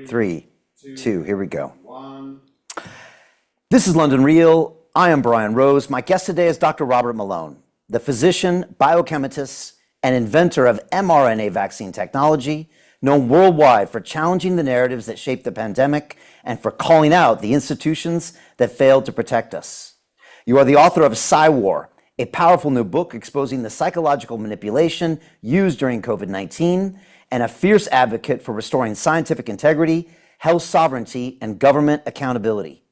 Three, two, here we go. This is London Real. I am Brian Rose. My guest today is Dr. Robert Malone, the physician, biochemist, and inventor of mRNA vaccine technology, known worldwide for challenging the narratives that shaped the pandemic and for calling out the institutions that failed to protect us. You are the author of Psywar, a powerful new book exposing the psychological manipulation used during COVID-19, and a fierce advocate for restoring scientific integrity, health sovereignty, and government accountability.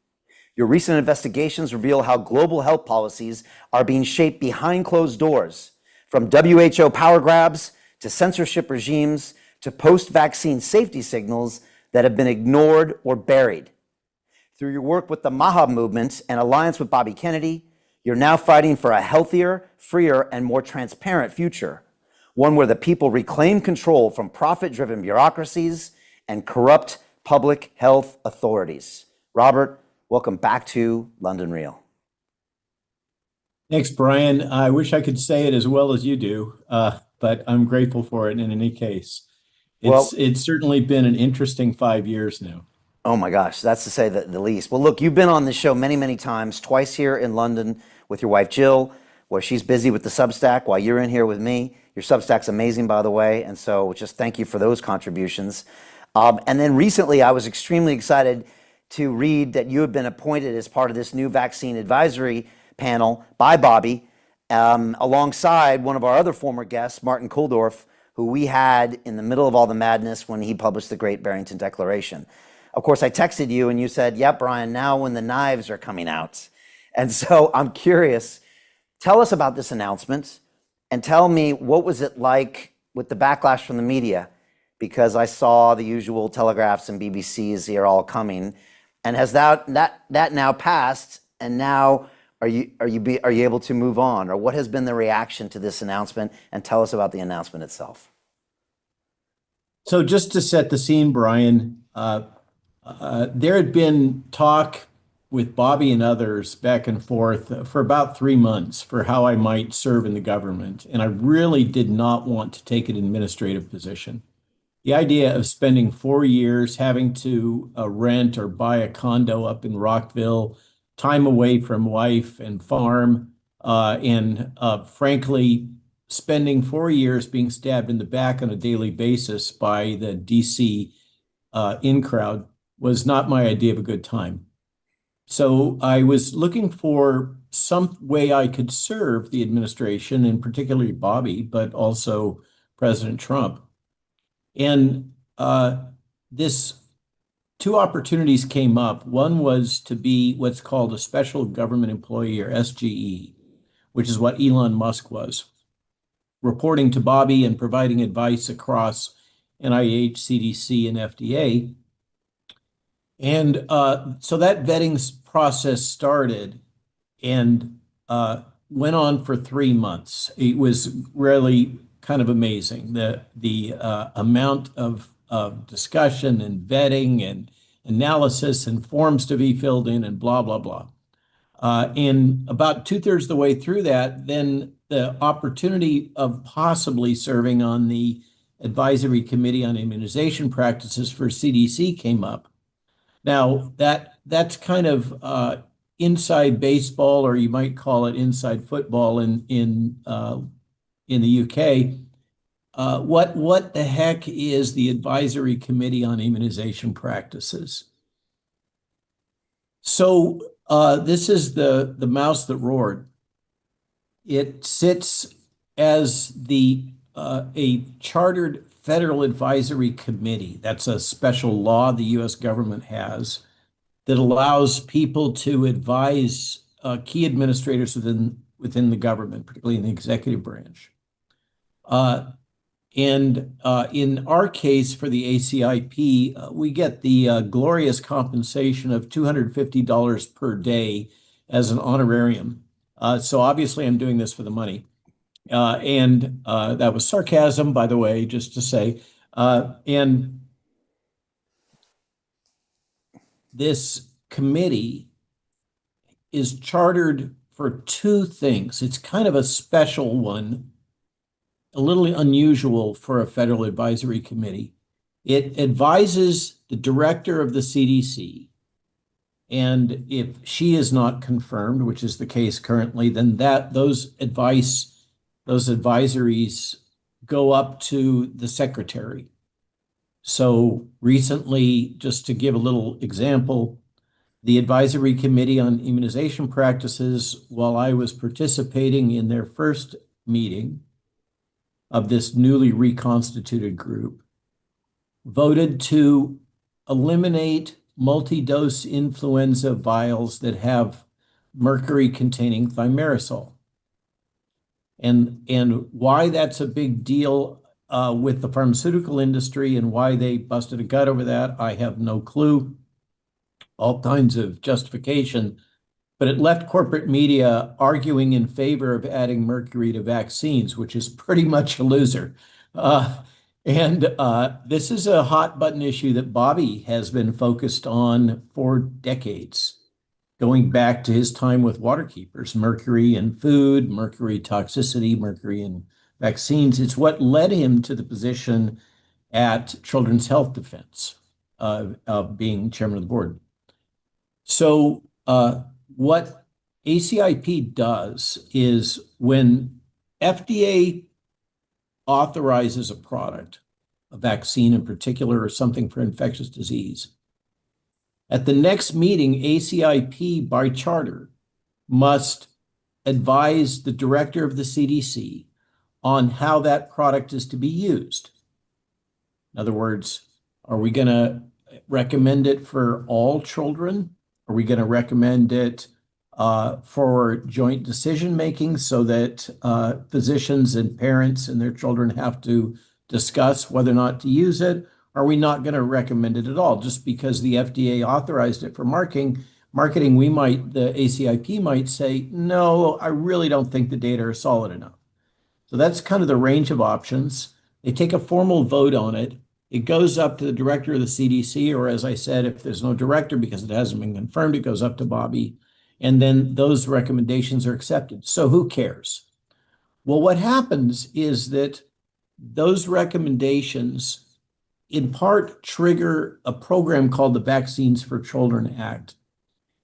Your recent investigations reveal how global health policies are being shaped behind closed doors, from WHO power grabs to censorship regimes to post-vaccine safety signals that have been ignored or buried. Through your work with the MAHA movement and alliance with Bobby Kennedy, you're now fighting for a healthier, freer, and more transparent future, one where the people reclaim control from profit-driven bureaucracies and corrupt public health authorities. Robert, welcome back to London Real. Thanks, Brian. I wish I could say it as well as you do, but I'm grateful for it in any case. It's certainly been an interesting 5 years now. Oh my gosh, that's to say the least. Well, look, you've been on this show many, many times, twice here in London with your wife, Jill, where she's busy with the Substack while you're in here with me. Your Substack's amazing, by the way, and so just thank you for those contributions. And then recently, I was extremely excited to read that you have been appointed as part of this new vaccine advisory panel by Bobby, alongside one of our other former guests, Martin Kulldorff, who we had in the middle of all the madness when he published the Great Barrington Declaration. Of course, I texted you and you said, yeah, Brian, now when the knives are coming out. And so I'm curious, tell us about this announcement and tell me what was it like with the backlash from the media, because I saw the usual Telegraphs and BBCs here all coming. And has that now passed, and now are you able to move on? Or what has been the reaction to this announcement? And tell us about the announcement itself. So just to set the scene, Brian, there had been talk with Bobby and others back and forth for about 3 months for how I might serve in the government. And I really did not want to take an administrative position. The idea of spending 4 years having to rent or buy a condo up in Rockville, time away from wife and farm, and frankly, spending 4 years being stabbed in the back on a daily basis by the DC in crowd was not my idea of a good time. So I was looking for some way I could serve the administration, and particularly Bobby, but also President Trump. And this two opportunities came up. One was to be what's called a special government employee, or SGE, which is what Elon Musk was, reporting to Bobby and providing advice across NIH, CDC, and FDA. And so that vetting process started and went on for 3 months. It was really kind of amazing, the amount of discussion and vetting and analysis and forms to be filled in and blah, blah, blah. And about 2/3 of the way through that, then the opportunity of possibly serving on the Advisory Committee on Immunization Practices for CDC came up. Now, that's kind of inside baseball, or you might call it inside football in the UK. What the heck is the Advisory Committee on Immunization Practices? So this is the mouse that roared. It sits as a chartered Federal Advisory Committee. That's a special law the U.S. government has that allows people to advise key administrators within the government, particularly in the executive branch. And in our case for the ACIP, we get the glorious compensation of $250 per day as an honorarium. So obviously I'm doing this for the money. And that was sarcasm, by the way, just to say. And this committee is chartered for two things. It's kind of a special one, a little unusual for a federal advisory committee. It advises the director of the CDC, and if she is not confirmed, which is the case currently, then those advisories go up to the secretary. So recently, just to give a little example, the Advisory Committee on Immunization Practices, while I was participating in their first meeting of this newly reconstituted group, voted to eliminate multi-dose influenza vials that have mercury-containing thimerosal. And why that's a big deal with the pharmaceutical industry and why they busted a gut over that, I have no clue. All kinds of justification, but it left corporate media arguing in favor of adding mercury to vaccines, which is pretty much a loser. And this is a hot button issue that Bobby has been focused on for decades, going back to his time with Waterkeepers, mercury in food, mercury toxicity, mercury in vaccines. It's what led him to the position at Children's Health Defense of being chairman of the board. So what ACIP does is when FDA authorizes a product, a vaccine in particular, or something for infectious disease, at the next meeting, ACIP by charter must advise the director of the CDC on how that product is to be used. In other words, are we going to recommend it for all children? Are we going to recommend it for joint decision making so that physicians and parents and their children have to discuss whether or not to use it? Are we not going to recommend it at all? Just because the FDA authorized it for marketing, the ACIP might say, no, I really don't think the data are solid enough. So that's kind of the range of options. They take a formal vote on it. It goes up to the director of the CDC, or as I said, if there's no director because it hasn't been confirmed, it goes up to Bobby. And then those recommendations are accepted. So who cares? Well, what happens is that those recommendations in part trigger a program called the Vaccines for Children Act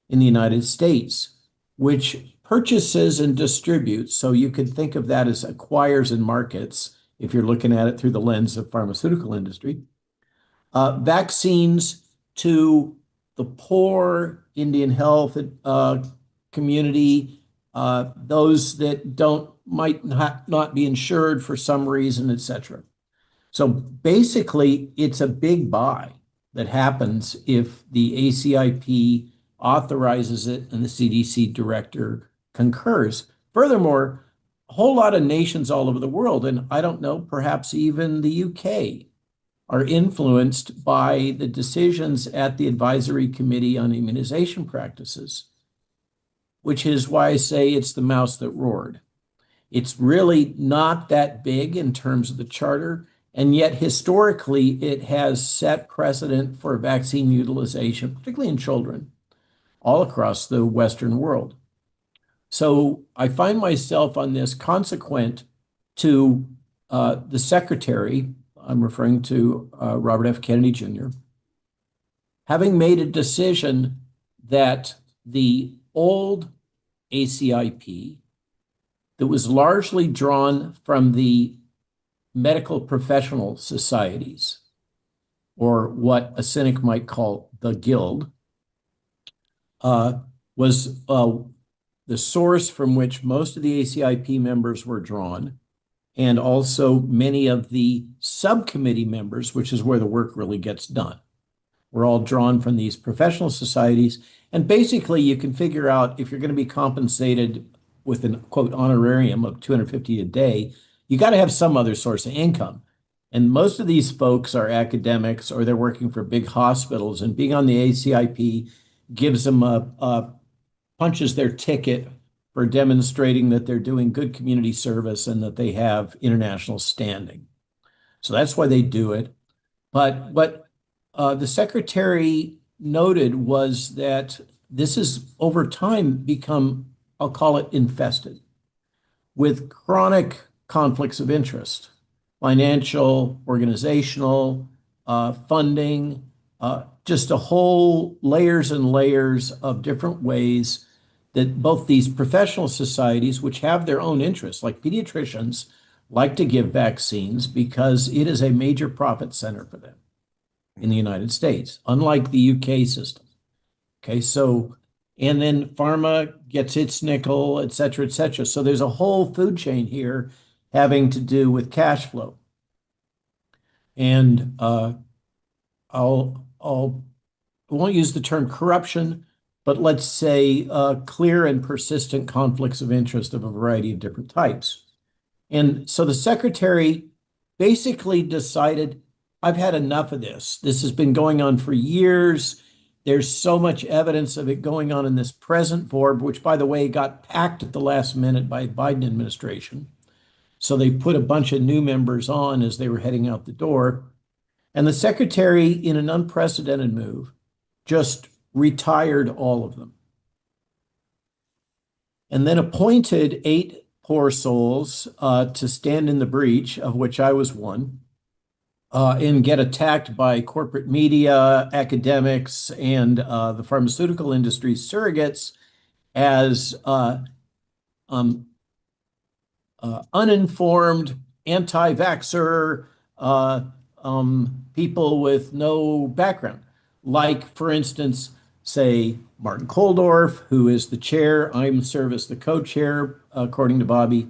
in the United States, which purchases and distributes. So you could think of that as acquires and markets, if you're looking at it through the lens of pharmaceutical industry, vaccines to the poor, Indian health community, those that might not be insured for some reason, etc. So basically, it's a big buy that happens if the ACIP authorizes it and the CDC director concurs. Furthermore, a whole lot of nations all over the world, and I don't know, perhaps even the UK, are influenced by the decisions at the Advisory Committee on Immunization Practices, which is why I say it's the mouse that roared. It's really not that big in terms of the charter, and yet historically it has set precedent for vaccine utilization, particularly in children, all across the Western world. So I find myself on this consequent to the secretary, I'm referring to Robert F. Kennedy Jr., having made a decision that the old ACIP that was largely drawn from the medical professional societies, or what a cynic might call the guild, was the source from which most of the ACIP members were drawn, and also many of the subcommittee members, which is where the work really gets done. We're all drawn from these professional societies. And basically, you can figure out if you're going to be compensated with an, quote, honorarium of $250 a day, you got to have some other source of income. And most of these folks are academics or they're working for big hospitals, and being on the ACIP gives them punches their ticket for demonstrating that they're doing good community service and that they have international standing. So that's why they do it. But what the secretary noted was that this has over time become, I'll call it, infested with chronic conflicts of interest, financial, organizational, funding, just a whole layers and layers of different ways that both these professional societies, which have their own interests, like pediatricians, like to give vaccines because it is a major profit center for them in the United States, unlike the UK system. Okay, so, and then pharma gets its nickel, et cetera, et cetera. So there's a whole food chain here having to do with cash flow. And I won't use the term corruption, but let's say clear and persistent conflicts of interest of a variety of different types. And so the secretary basically decided, I've had enough of this. This has been going on for years. There's so much evidence of it going on in this present board, which, by the way, got packed at the last minute by the Biden administration. So they put a bunch of new members on as they were heading out the door. And the secretary, in an unprecedented move, just retired all of them. And then appointed 8 poor souls to stand in the breach, of which I was one, and get attacked by corporate media, academics, and the pharmaceutical industry surrogates as uninformed, anti-vaxxer people with no background. Like, for instance, say Martin Koldorf, who is the chair. I'm serve as the co-chair, according to Bobby.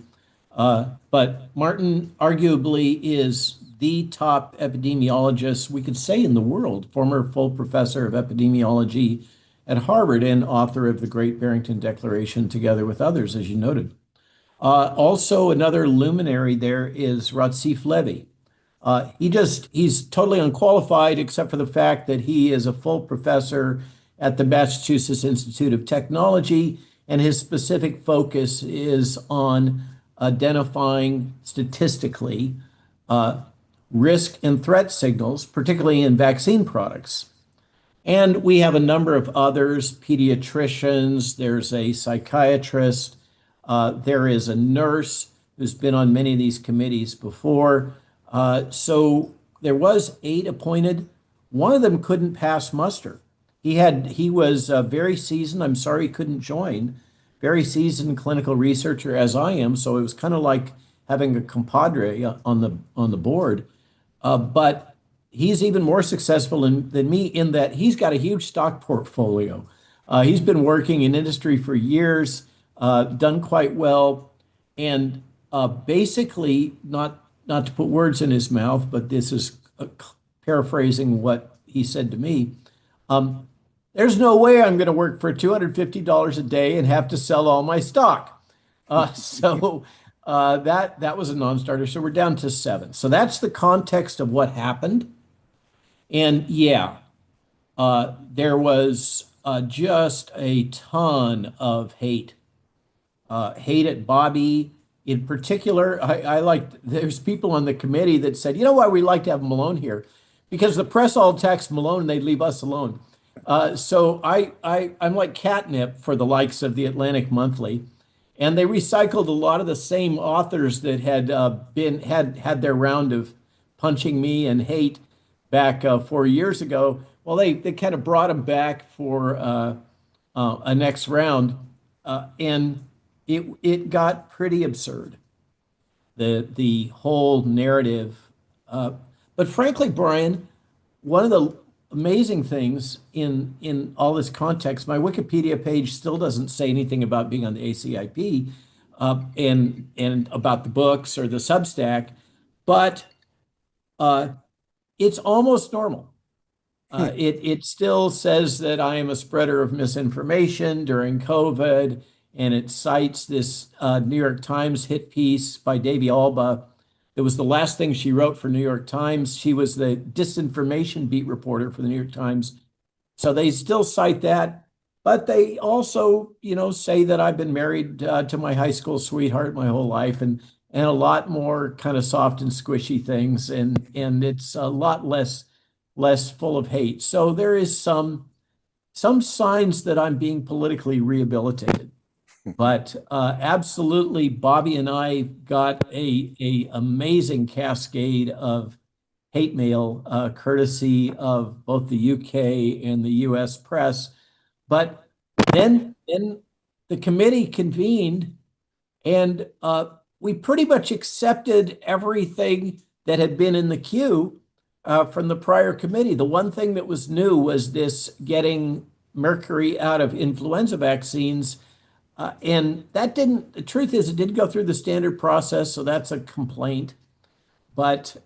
But Martin arguably is the top epidemiologist, we could say, in the world, former full professor of epidemiology at Harvard and author of the Great Barrington Declaration, together with others, as you noted. Also, another luminary there is Ratzif Levy. He's totally unqualified, except for the fact that he is a full professor at the Massachusetts Institute of Technology, and his specific focus is on identifying statistically risk and threat signals, particularly in vaccine products. And we have a number of others, pediatricians, there's a psychiatrist, there is a nurse who's been on many of these committees before. So there was 8 appointed. One of them couldn't pass muster. He was very seasoned. I'm sorry he couldn't join. Very seasoned clinical researcher, as I am. So it was kind of like having a compadre on the board. But he's even more successful than me in that he's got a huge stock portfolio. He's been working in industry for years, done quite well, and basically, not to put words in his mouth, but this is paraphrasing what he said to me. There's no way I'm going to work for $250 a day and have to sell all my stock. So that was a non-starter. So we're down to 7. So that's the context of what happened. And yeah, there was just a ton of hate. Hate at Bobby in particular. There's people on the committee that said, you know why we like to have Malone here? Because the press all text Malone and they leave us alone. So I'm like catnip for the likes of the Atlantic Monthly. And they recycled a lot of the same authors that had their round of punching me and hate back 4 years ago. Well, they kind of brought them back for a next round, and it got pretty absurd. The whole narrative. But frankly, Brian, one of the amazing things in all this context, my Wikipedia page still doesn't say anything about being on the ACIP and about the books or the Substack, but it's almost normal. It still says that I am a spreader of misinformation during COVID, and it cites this New York Times hit piece by Davy Alba. It was the last thing she wrote for New York Times. She was the disinformation beat reporter for the New York Times. So they still cite that, but they also, say that I've been married to my high school sweetheart my whole life, and a lot more kind of soft and squishy things, and it's a lot less full of hate. So there is some signs that I'm being politically rehabilitated. But absolutely, Bobby and I got a amazing cascade of hate mail, courtesy of both the UK and the US press. But then the committee convened, and we pretty much accepted everything that had been in the queue from the prior committee. The one thing that was new was this getting mercury out of influenza vaccines. And that didn't, the truth is, it didn't go through the standard process, so that's a complaint. But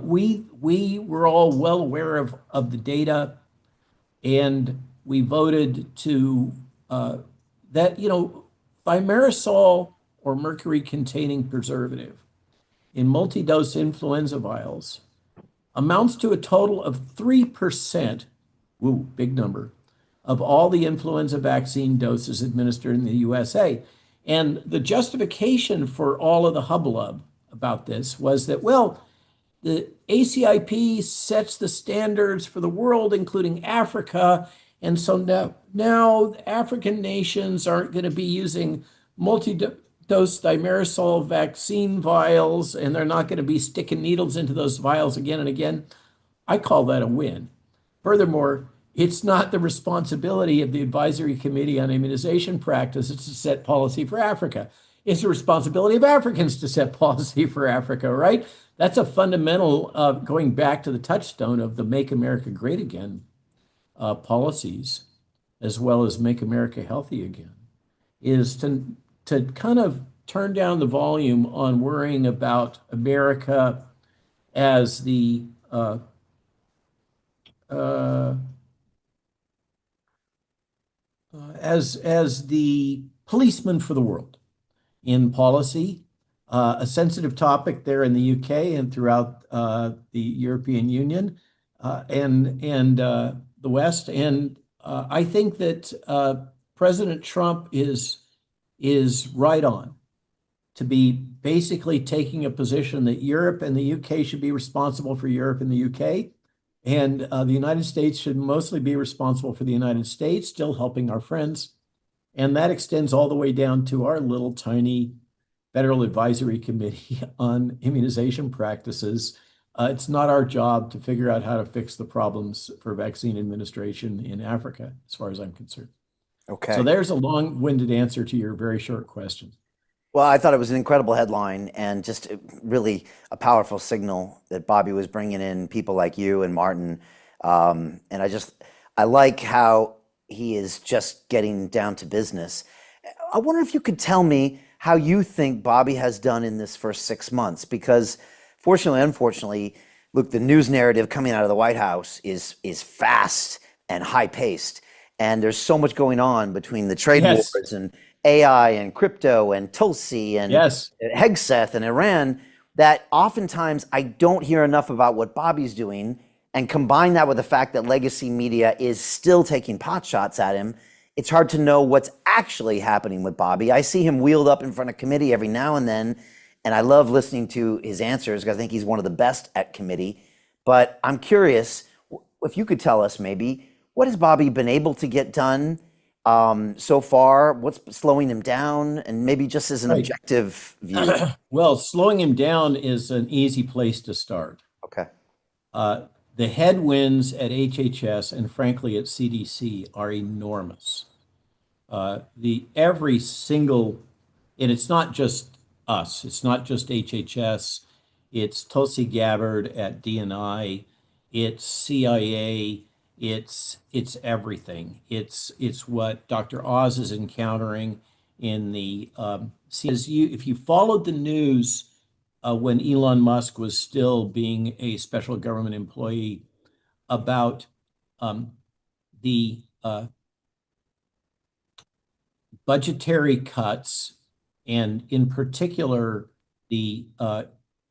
we were all well aware of the data, and we voted to that, thimerosal or mercury-containing preservative in multi-dose influenza vials amounts to a total of 3%, ooh, big number, of all the influenza vaccine doses administered in the USA. And the justification for all of the hubbub about this was that, well, the ACIP sets the standards for the world, including Africa. And so now African nations aren't going to be using multi-dose thimerosal vaccine vials, and they're not going to be sticking needles into those vials again and again. I call that a win. Furthermore, it's not the responsibility of the Advisory Committee on Immunization Practices to set policy for Africa. It's the responsibility of Africans to set policy for Africa, right? That's a fundamental going back to the touchstone of the Make America Great Again policies, as well as Make America Healthy Again, is to kind of turn down the volume on worrying about America as the as the policeman for the world in policy, a sensitive topic there in the UK and throughout the European Union and the West. And I think that President Trump is right on to be basically taking a position that Europe and the UK should be responsible for Europe and the UK. And the United States should mostly be responsible for the United States, still helping our friends. And that extends all the way down to our little tiny Federal Advisory Committee on Immunization Practices. It's not our job to figure out how to fix the problems for vaccine administration in Africa, as far as I'm concerned. Okay. So there's a long-winded answer to your very short question. Well, I thought it was an incredible headline and just really a powerful signal that Bobby was bringing in people like you and Martin. And I like how he is just getting down to business. I wonder if you could tell me how you think Bobby has done in this first 6 months, because fortunately, unfortunately, look, the news narrative coming out of the White House is fast and high paced. And there's so much going on between the trade Yes. wars and AI and crypto and Tulsi and Yes. Hegseth and Iran that oftentimes I don't hear enough about what Bobby's doing. And combine that with the fact that legacy media is still taking pot shots at him, it's hard to know what's actually happening with Bobby. I see him wheeled up in front of committee every now and then, and I love listening to his answers because I think he's one of the best at committee. But I'm curious if you could tell us maybe, what has Bobby been able to get done so far? What's slowing him down? And maybe just as an Right. objective view. Well, slowing him down is an easy place to start. Okay. The headwinds at HHS and frankly at CDC are enormous. Every single, and it's not just us, it's not just HHS, it's Tulsi Gabbard at DNI, it's CIA, it's everything. It's what Dr. Oz is encountering in the if you followed the news when Elon Musk was still being a special government employee about the budgetary cuts, and in particular, the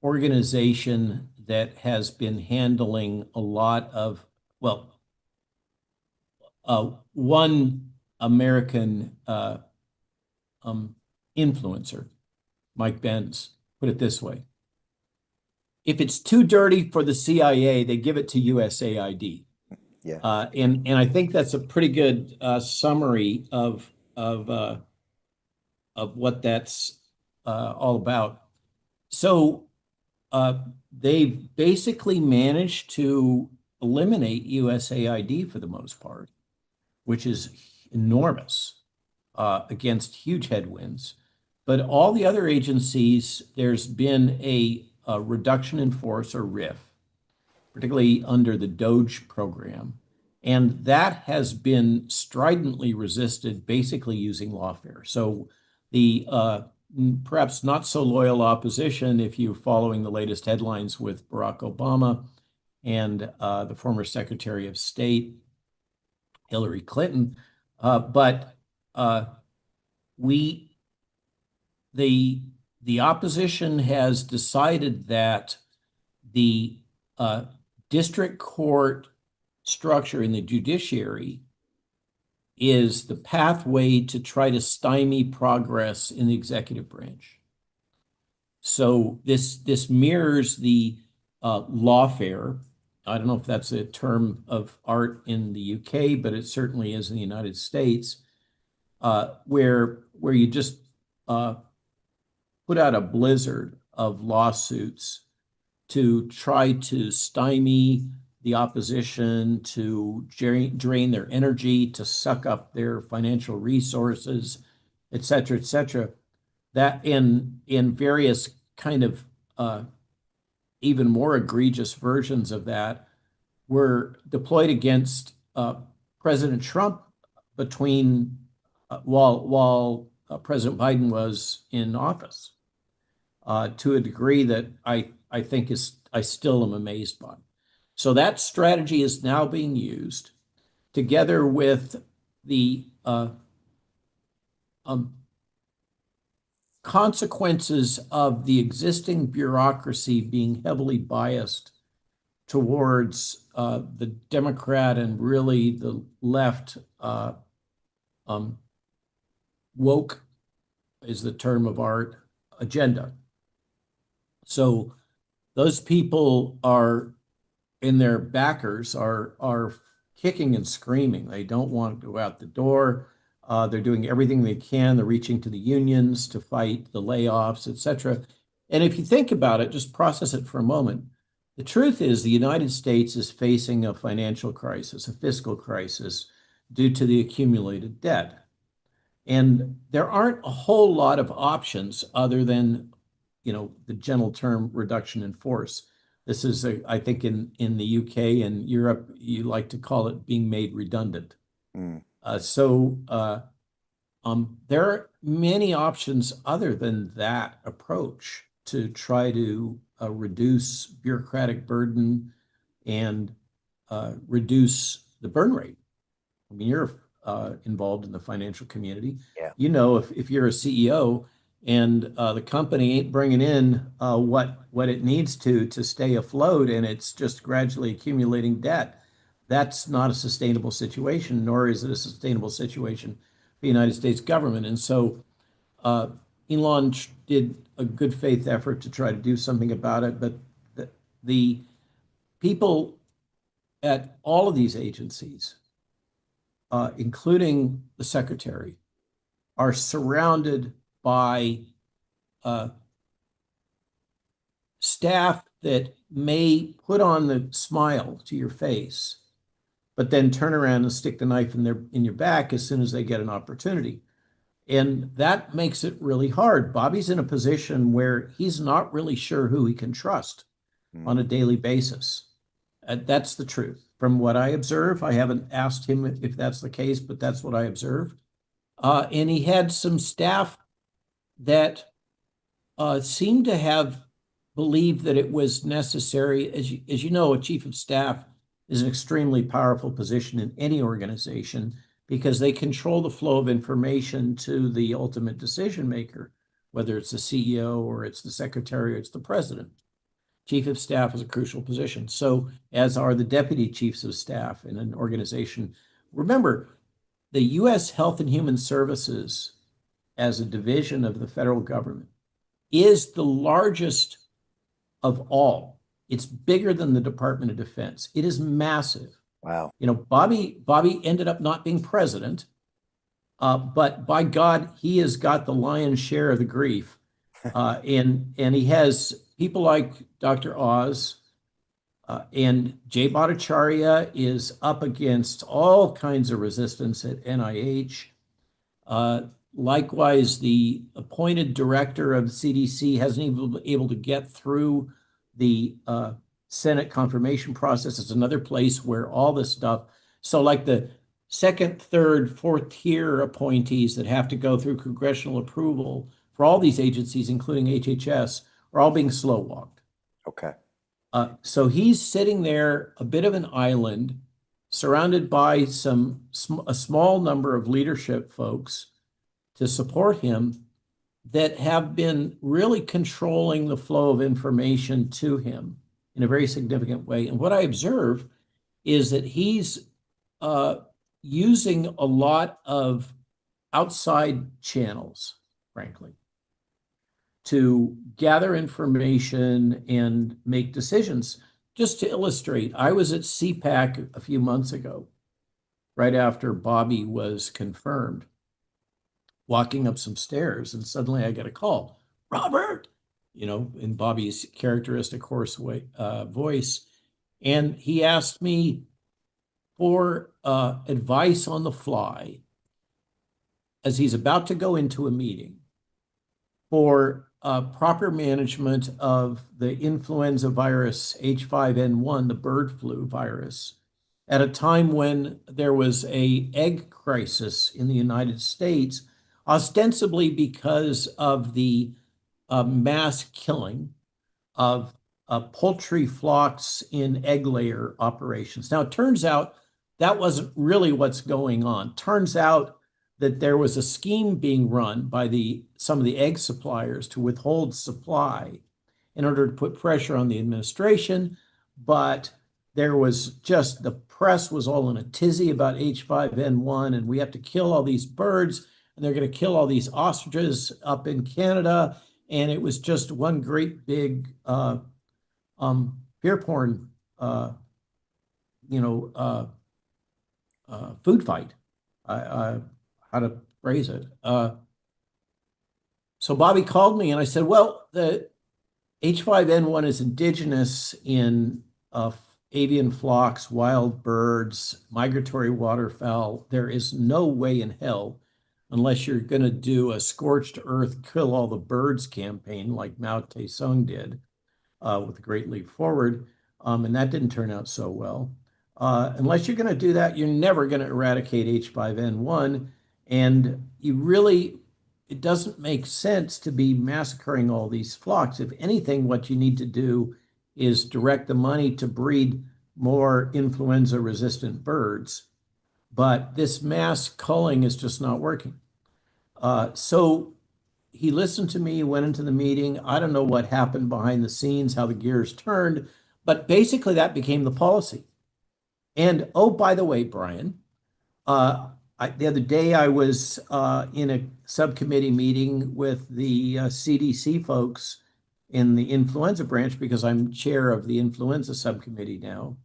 organization that has been handling a lot of, well, one American influencer, Mike Benz, put it this way. If it's too dirty for the CIA, they give it to USAID. Yeah. And I think that's a pretty good summary of what that's all about. So they've basically managed to eliminate USAID for the most part, which is enormous against huge headwinds. But all the other agencies, there's been a reduction in force or RIF, particularly under the DOGE program. And that has been stridently resisted, basically using lawfare. So the perhaps not so loyal opposition, if you're following the latest headlines with Barack Obama and the former Secretary of State, Hillary Clinton, but we the opposition has decided that the district court structure in the judiciary is the pathway to try to stymie progress in the executive branch. So this mirrors the lawfare. I don't know if that's a term of art in the UK, but it certainly is in the United States, where you just put out a blizzard of lawsuits to try to stymie the opposition, to drain their energy, to suck up their financial resources, et cetera, that in various kind of even more egregious versions of that were deployed against President Trump between while President Biden was in office, to a degree that I think I still am amazed by. So that strategy is now being used together with the consequences of the existing bureaucracy being heavily biased towards the Democrat and really the left. Woke is the term of art agenda. So those people are, in their backers, are kicking and screaming. They don't want to go out the door. They're doing everything they can. They're reaching to the unions to fight the layoffs, et cetera. And if you think about it, just process it for a moment. The truth is the United States is facing a financial crisis, a fiscal crisis, due to the accumulated debt. And there aren't a whole lot of options other than, the gentle term reduction in force. This is, I think, in the UK and Europe, you like to call it being made redundant. So there are many options other than that approach to try to reduce bureaucratic burden and reduce the burn rate. I mean, you're involved in the financial community. Yeah. If you're a CEO and the company ain't bringing in what it needs to stay afloat, and it's just gradually accumulating debt, that's not a sustainable situation, nor is it a sustainable situation for the United States government. And so Elon did a good faith effort to try to do something about it, but the people at all of these agencies, including the secretary, are surrounded by staff that may put on the smile to your face, but then turn around and stick the knife in your back as soon as they get an opportunity. And that makes it really hard. Bobby's in a position where he's not really sure who he can trust on a daily basis. That's the truth. From what I observe, I haven't asked him if that's the case, but that's what I observe. And he had some staff that seemed to have believed that it was necessary. As you know, a chief of staff is an extremely powerful position in any organization because they control the flow of information to the ultimate decision maker, whether it's the CEO or it's the secretary or it's the president. Chief of staff is a crucial position. So as are the deputy chiefs of staff in an organization. Remember, the U.S. Health and Human Services as a division of the federal government is the largest of all. It's bigger than the Department of Defense. It is massive. Wow. Bobby ended up not being president, but by God, he has got the lion's share of the grief And he has people like Dr. Oz, and Jay Bhattacharya is up against all kinds of resistance at NIH. Uh, Likewise, the appointed director of the CDC hasn't even been able to get through the Senate confirmation process. It's another place where all this stuff, so like the second, third, fourth tier appointees that have to go through congressional approval for all these agencies, including HHS, are all being slow walked. Okay. So he's sitting there, a bit of an island, surrounded by a small number of leadership folks to support him that have been really controlling the flow of information to him in a very significant way. And what I observe is that he's using a lot of outside channels, frankly, to gather information and make decisions. Just to illustrate, I was at CPAC a few months ago, right after Bobby was confirmed, walking up some stairs, and suddenly I get a call, Robert, in Bobby's characteristic hoarse voice. And he asked me for advice on the fly as he's about to go into a meeting for proper management of the influenza virus H5N1, the bird flu virus, at a time when there was an egg crisis in the United States, ostensibly because of the mass killing of poultry flocks in egg layer operations. Now, it turns out that wasn't really what's going on. Turns out that there was a scheme being run by some of the egg suppliers to withhold supply in order to put pressure on the administration. But there was the press was all in a tizzy about H5N1, and we have to kill all these birds, and they're going to kill all these ostriches up in Canada. And it was just one great big fear porn, food fight. How to phrase it. So Bobby called me and I said, well, the H5N1 is indigenous in avian flocks, wild birds, migratory waterfowl. There is no way in hell, unless you're going to do a scorched earth, kill all the birds campaign like Mao Tse-tung did with the Great Leap Forward. And that didn't turn out so well. Unless you're going to do that, you're never going to eradicate H5N1. And it doesn't make sense to be massacring all these flocks. If anything, what you need to do is direct the money to breed more influenza-resistant birds. But this mass culling is just not working. So he listened to me, went into the meeting. I don't know what happened behind the scenes, how the gears turned, but basically that became the policy. And oh, by the way, Brian, the other day I was in a subcommittee meeting with the CDC folks in the influenza branch because I'm chair of the influenza subcommittee now.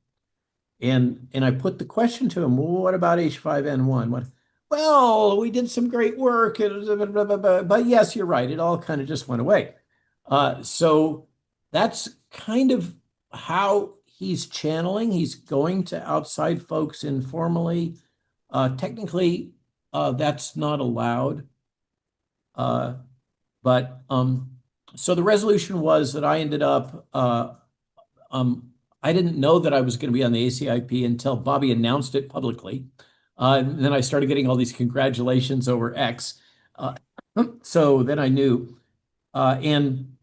And I put the question to him, well, what about H5N1? Well, we did some great work, but yes, you're right. It all kind of just went away. So that's kind of how he's channeling. He's going to outside folks informally. Technically, that's not allowed. But so the resolution was that I ended up, I didn't know that I was going to be on the ACIP until Bobby announced it publicly. And then I started getting all these congratulations over X. So then I knew. And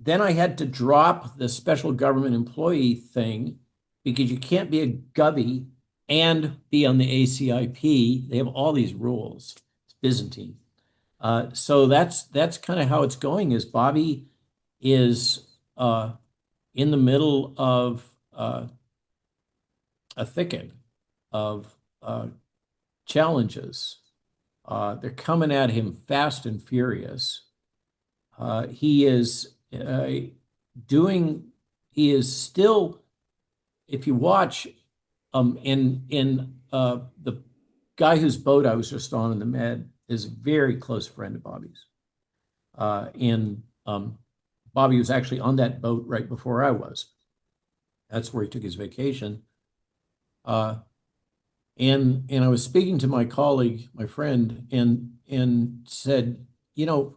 then I had to drop the special government employee thing because you can't be a govy and be on the ACIP. They have all these rules. It's Byzantine. So that's kind of how it's going. Is Bobby is in the middle of a thicket of challenges. They're coming at him fast and furious. He is still, if you watch, in the guy whose boat I was just on in the Med is a very close friend of Bobby's. And Bobby was actually on that boat right before I was. That's where he took his vacation. Uh, and I was speaking to my colleague, my friend, and said, you know,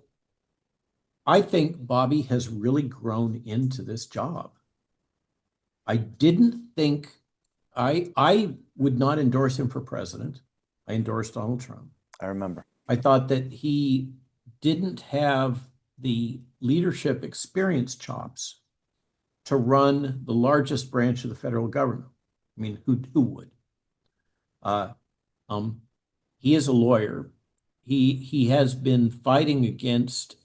I think Bobby has really grown into this job. I didn't think I would not endorse him for president. I endorsed Donald Trump. I remember. I thought that he didn't have the leadership experience chops to run the largest branch of the federal government. I mean, who would? Uh, um, he is a lawyer. He has been fighting against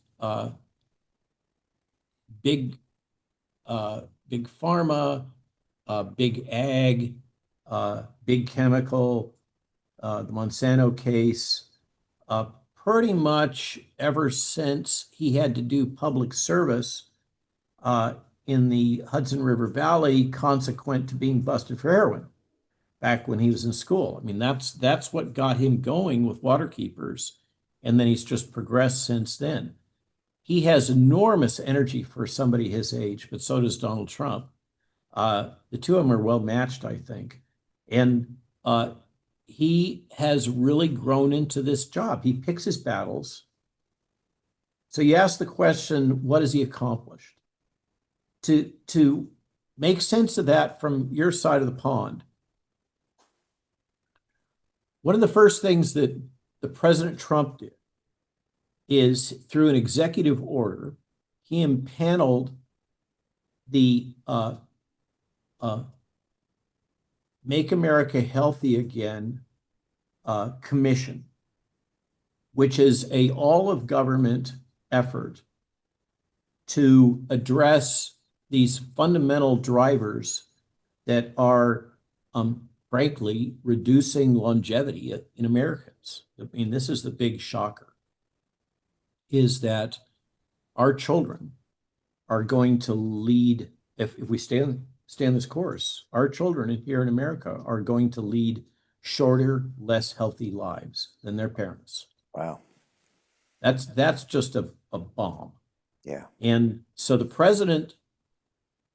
big big pharma, big ag, big chemical, the Monsanto case, pretty much ever since he had to do public service in the Hudson River Valley, consequent to being busted for heroin back when he was in school. I mean, that's what got him going with Waterkeepers, and then he's just progressed since then. He has enormous energy for somebody his age, but so does Donald Trump. The two of them are well matched, I think. And he has really grown into this job. He picks his battles. So you ask the question, what has he accomplished? To make sense of that from your side of the pond, one of the first things that the President Trump did is through an executive order, he impaneled the Make America Healthy Again Commission, which is a all of government effort to address these fundamental drivers that are frankly reducing longevity in Americans. I mean, this is the big shocker, is that our children are going to lead, if we stay on this course, our children here in America are going to lead shorter, less healthy lives than their parents. Wow. That's just a bomb. Yeah. And so the president,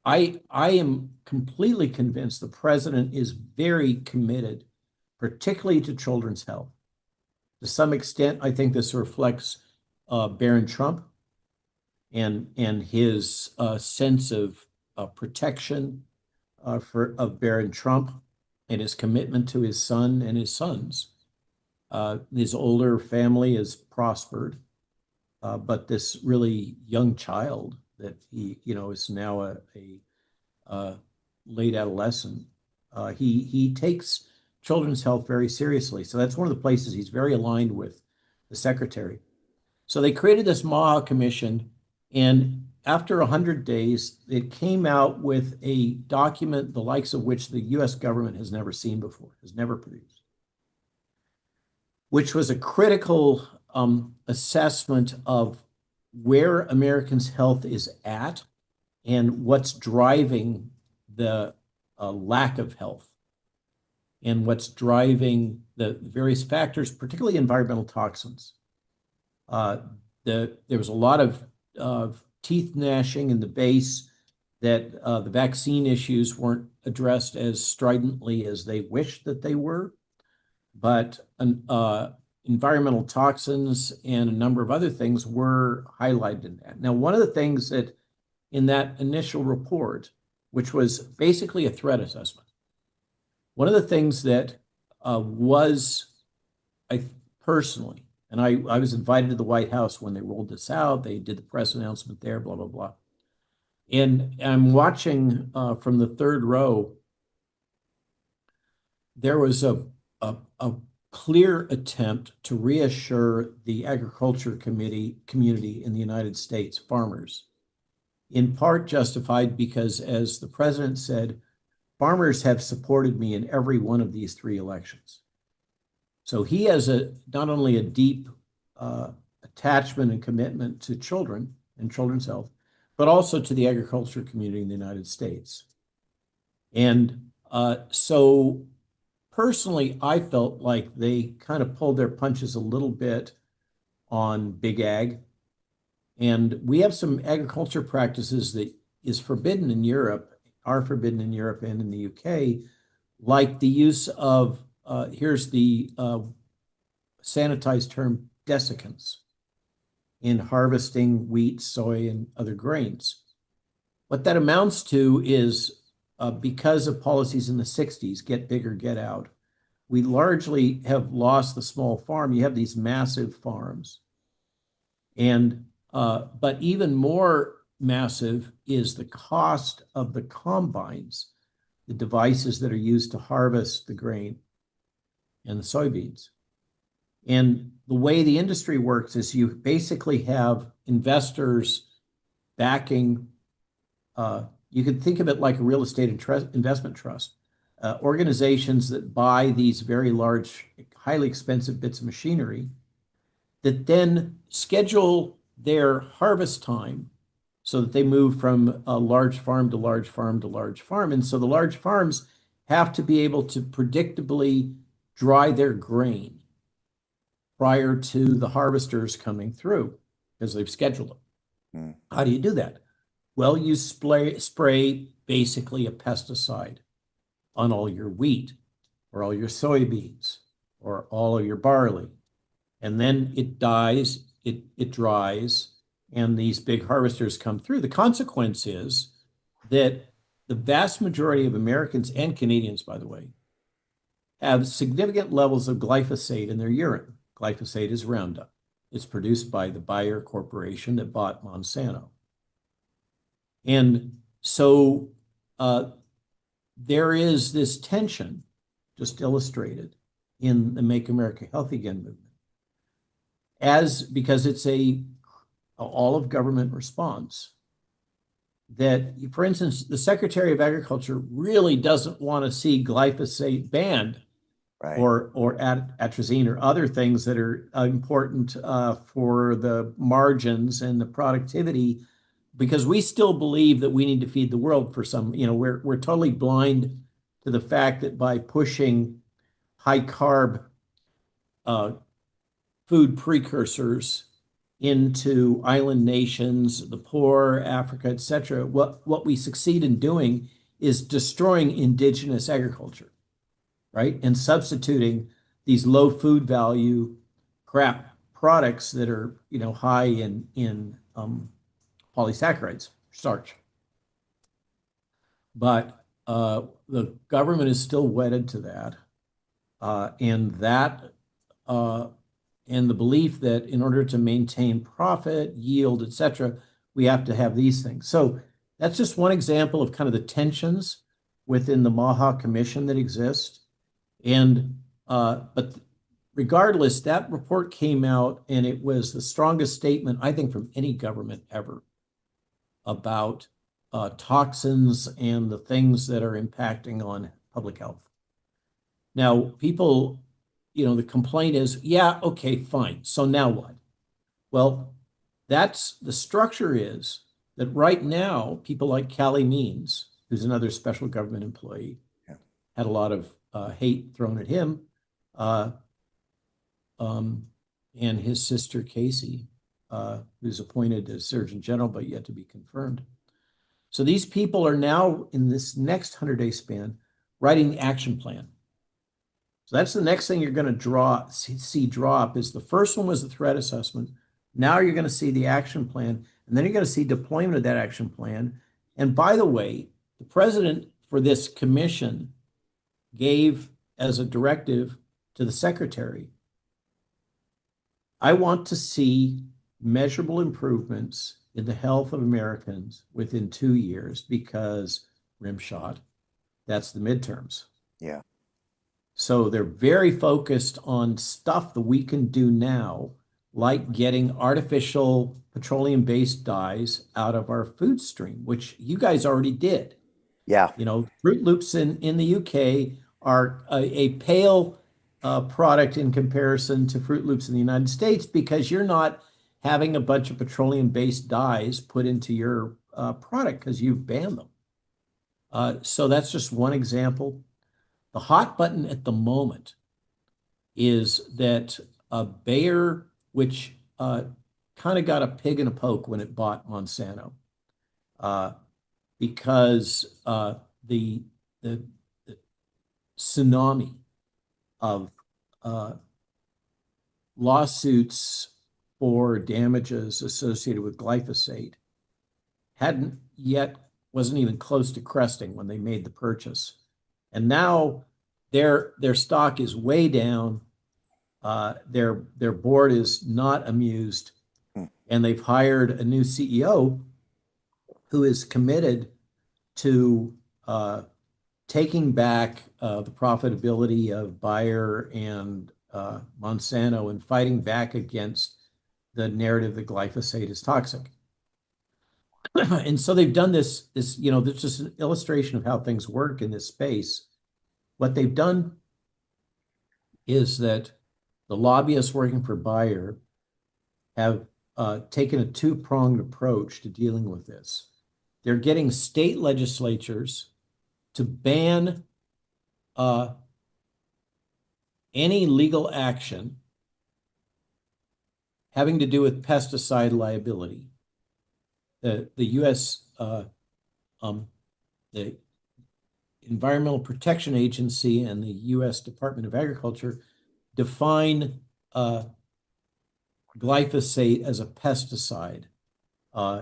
I am completely convinced the president is very committed, particularly to children's health. To some extent, I think this reflects Barron Trump and his sense of protection of Barron Trump and his commitment to his son and his sons. His older family has prospered, but this really young child that he, is now a late adolescent, he takes children's health very seriously. So that's one of the places he's very aligned with the secretary. So they created this MAHA commission, and after 100 days, it came out with a document the likes of which the US government has never seen before, has never produced, which was a critical assessment of where Americans' health is at and what's driving the lack of health and what's driving the various factors, particularly environmental toxins. There was a lot of teeth gnashing in the base that the vaccine issues weren't addressed as stridently as they wished that they were, but environmental toxins and a number of other things were highlighted in that. Now, one of the things that in that initial report, which was basically a threat assessment, one of the things that was, I personally, and I was invited to the White House when they rolled this out. They did the press announcement there, blah, blah, blah. And I'm watching from the third row. There was a clear attempt to reassure the agriculture community in the United States, farmers, in part justified because, as the president said, farmers have supported me in every one of these 3 elections. So he has not only a deep attachment and commitment to children and children's health, but also to the agriculture community in the United States. And so personally, I felt like they kind of pulled their punches a little bit on big ag And we have some agriculture practices that is forbidden in Europe, are forbidden in Europe and in the UK, like the use of, here's the sanitized term, desiccants in harvesting wheat, soy, and other grains. What that amounts to is because of policies in the 60s, get bigger, get out, we largely have lost the small farm. You have these massive farms. And but even more massive is the cost of the combines, the devices that are used to harvest the grain and the soybeans. And the way the industry works is you basically have investors backing, you could think of it like a real estate investment trust, organizations that buy these very large, highly expensive bits of machinery that then schedule their harvest time so that they move from a large farm to large farm to large farm. And so the large farms have to be able to predictably dry their grain prior to the harvesters coming through because they've scheduled them. How do you do that? Well, you spray basically a pesticide on all your wheat or all your soybeans or all of your barley. And then it dies, it dries, and these big harvesters come through. The consequence is that the vast majority of Americans and Canadians, by the way, have significant levels of glyphosate in their urine. Glyphosate is Roundup. It's produced by the Bayer Corporation that bought Monsanto. And so there is this tension, just illustrated, in the Make America Healthy Again movement. Because it's a all of government response that, for instance, the Secretary of Agriculture really doesn't want to see glyphosate banned, Right. or atrazine or other things that are important for the margins and the productivity, because we still believe that we need to feed the world for some, we're totally blind to the fact that by pushing high carb food precursors into island nations, the poor, Africa, et cetera, what we succeed in doing is destroying indigenous agriculture, right? And substituting these low food value crap products that are, high in polysaccharides, starch. But the government is still wedded to that, and the belief that in order to maintain profit, yield, et cetera, we have to have these things. So that's just one example of kind of the tensions within the MAHA commission that exist. And but regardless, that report came out and it was the strongest statement, I think, from any government ever about toxins and the things that are impacting on public health. Now, people, the complaint is, yeah, okay, fine. So now what? Well, that's the structure is that right now, people like Callie Means, who's another special government employee, had a lot of hate thrown at him, and his sister Casey, who's appointed as Surgeon General, but yet to be confirmed. So these people are now in this next 100-day span writing the action plan. So that's the next thing you're going to see drop is the first one was the threat assessment. Now you're going to see the action plan, and then you're going to see deployment of that action plan. And by the way, the president for this commission gave as a directive to the secretary, I want to see measurable improvements in the health of Americans within 2 years because rimshot, that's the midterms. Yeah. So they're very focused on stuff that we can do now, like getting artificial petroleum-based dyes out of our food stream, which you guys already did. Yeah. Fruit Loops in the UK are a pale product in comparison to Fruit Loops in the United States because you're not having a bunch of petroleum-based dyes put into your product because you've banned them. So that's just one example. The hot button at the moment is that Bayer, which kind of got a pig in a poke when it bought Monsanto, uh, because the, the the tsunami of uh, lawsuits for damages associated with glyphosate hadn't yet, wasn't even close to cresting when they made the purchase. And now their stock is way down. Their board is not amused, Hmm. and they've hired a new CEO who is committed to taking back the profitability of Bayer and Monsanto and fighting back against the narrative that glyphosate is toxic. And so they've done this, there's just an illustration of how things work in this space. What they've done is that the lobbyists working for Bayer have taken a two-pronged approach to dealing with this. They're getting state legislatures to ban any legal action having to do with pesticide liability. The U.S. The Environmental Protection Agency and the U.S. Department of Agriculture define glyphosate as a pesticide.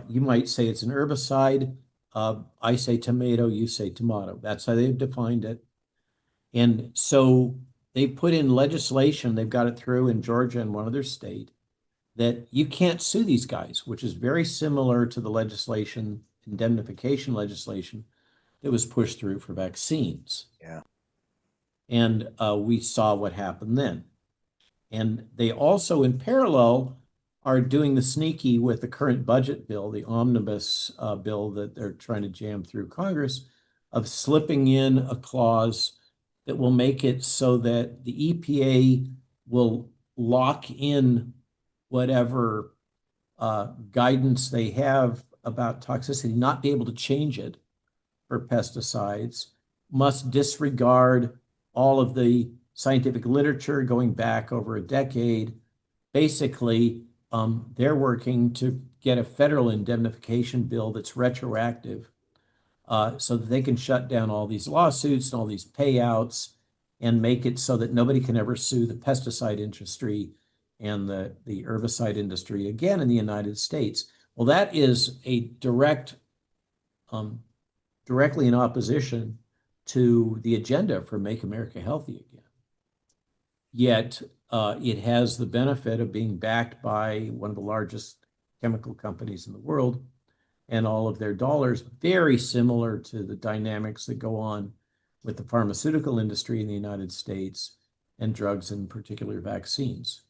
You might say it's an herbicide. I say tomato, you say tomato. That's how they've defined it. And so they put in legislation, they've got it through in Georgia and one other state, that you can't sue these guys, which is very similar to the legislation, indemnification legislation, that was pushed through for vaccines. Yeah. And we saw what happened then. And they also, in parallel, are doing the sneaky with the current budget bill, the omnibus bill that they're trying to jam through Congress, of slipping in a clause that will make it so that the EPA will lock in whatever guidance they have about toxicity, not be able to change it for pesticides, must disregard all of the scientific literature going back over a decade. Basically, they're working to get a federal indemnification bill that's retroactive so that they can shut down all these lawsuits and all these payouts and make it so that nobody can ever sue the pesticide industry and the herbicide industry again in the United States. Well, that is a directly in opposition to the agenda for Make America Healthy Again. Yet it has the benefit of being backed by one of the largest chemical companies in the world and all of their dollars, very similar to the dynamics that go on with the pharmaceutical industry in the United States and drugs, in particular vaccines.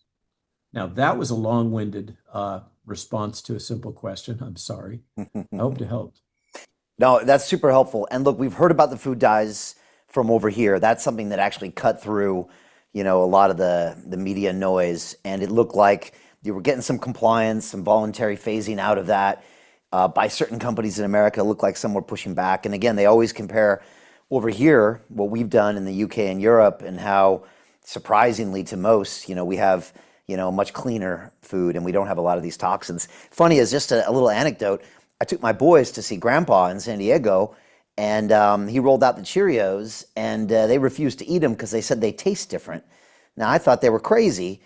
Now, that was a long-winded response to a simple question. I'm sorry. I hope to help. No, that's super helpful. And look, we've heard about the food dyes from over here. That's something that actually cut through, a lot of the media noise. And it looked like you were getting some compliance, some voluntary phasing out of that by certain companies in America. It looked like some were pushing back. And again, they always compare over here what we've done in the UK and Europe and how surprisingly to most, we have, much cleaner food and we don't have a lot of these toxins. Funny as just a little anecdote, I took my boys to see Grandpa in San Diego, and he rolled out the Cheerios, and they refused to eat them because they said they taste different. Now, I thought they were crazy,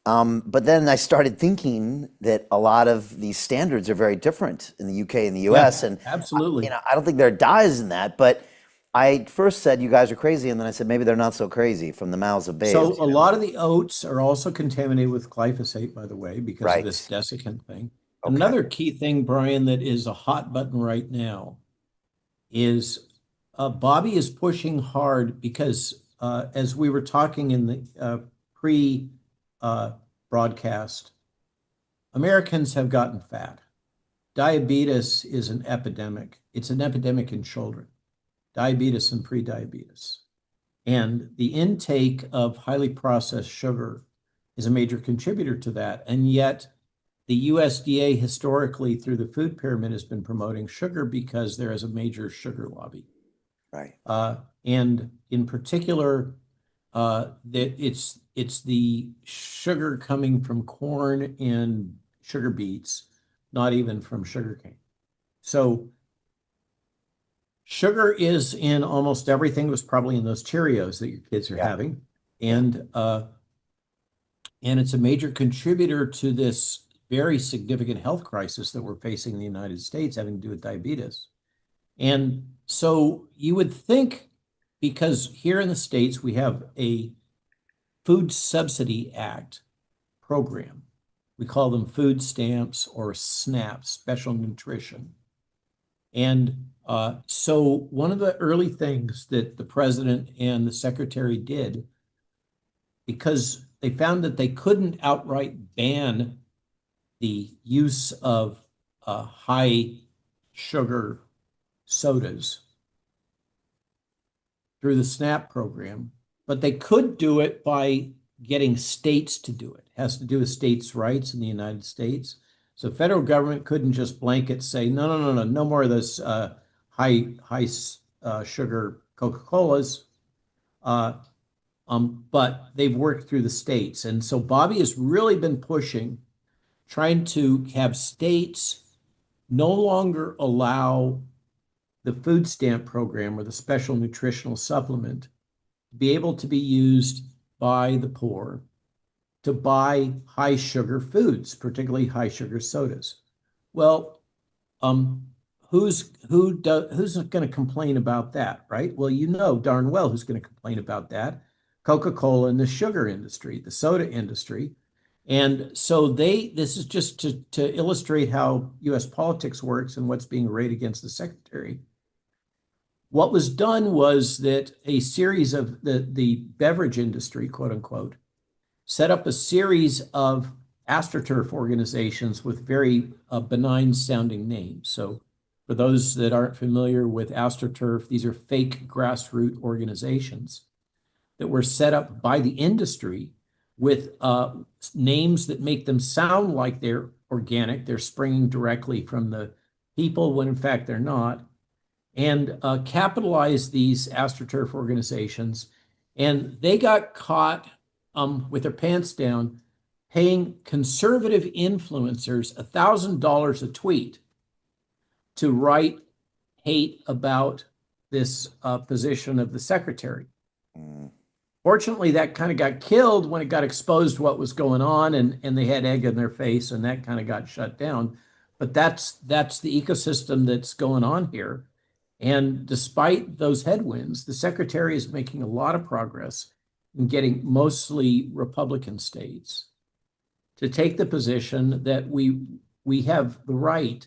but then I started thinking that a lot of these standards are very different in the UK and the US, and absolutely. I don't think there are dyes in that, but I first said you guys are crazy, and then I said maybe they're not so crazy from the mouths of babes. So a lot of the oats are also contaminated with glyphosate, by the way, because of this Right. desiccant thing. Okay. Another key thing, Brian, that is a hot button right now is Bobby is pushing hard because as we were talking in the pre-broadcast, Americans have gotten fat. Diabetes is an epidemic. It's an epidemic in children, diabetes and pre-diabetes. And the intake of highly processed sugar is a major contributor to that. And yet the USDA historically through the food pyramid has been promoting sugar because there is a major sugar lobby. Right. And in particular, that it's the sugar coming from corn and sugar beets, not even from sugarcane. So sugar is in almost everything. It was probably in those Cheerios that your kids are Yeah. having. And it's a major contributor to this very significant health crisis that we're facing in the United States having to do with diabetes. And so you would think, because here in the States, we have a Food Subsidy Act program. We call them food stamps or SNAP, special nutrition. And so one of the early things that the president and the secretary did, because they found that they couldn't outright ban the use of high sugar sodas through the SNAP program, but they could do it by getting states to do it. It has to do with states' rights in the United States. So federal government couldn't just blanket say, no more of this high sugar Coca-Colas. But they've worked through the states. And so Bobby has really been pushing, trying to have states no longer allow the food stamp program or the special nutritional supplement to be able to be used by the poor to buy high sugar foods, particularly high sugar sodas. Well, who's going to complain about that, right? Well, you know darn well who's going to complain about that. Coca-Cola and the sugar industry, the soda industry. And so this is just to illustrate how US politics works and what's being arrayed against the secretary. What was done was that a series of the beverage industry, quote unquote, set up a series of AstroTurf organizations with very benign sounding names. So for those that aren't familiar with AstroTurf, these are fake grassroots organizations that were set up by the industry with names that make them sound like they're organic. They're springing directly from the people when in fact they're not, and capitalize these AstroTurf organizations. And they got caught with their pants down, paying conservative influencers $1,000 a tweet to write hate about this position of the secretary. Fortunately, that kind of got killed when it got exposed what was going on, and they had egg in their face, and that kind of got shut down. But that's the ecosystem that's going on here. And despite those headwinds, the secretary is making a lot of progress in getting mostly Republican states to take the position that we have the right,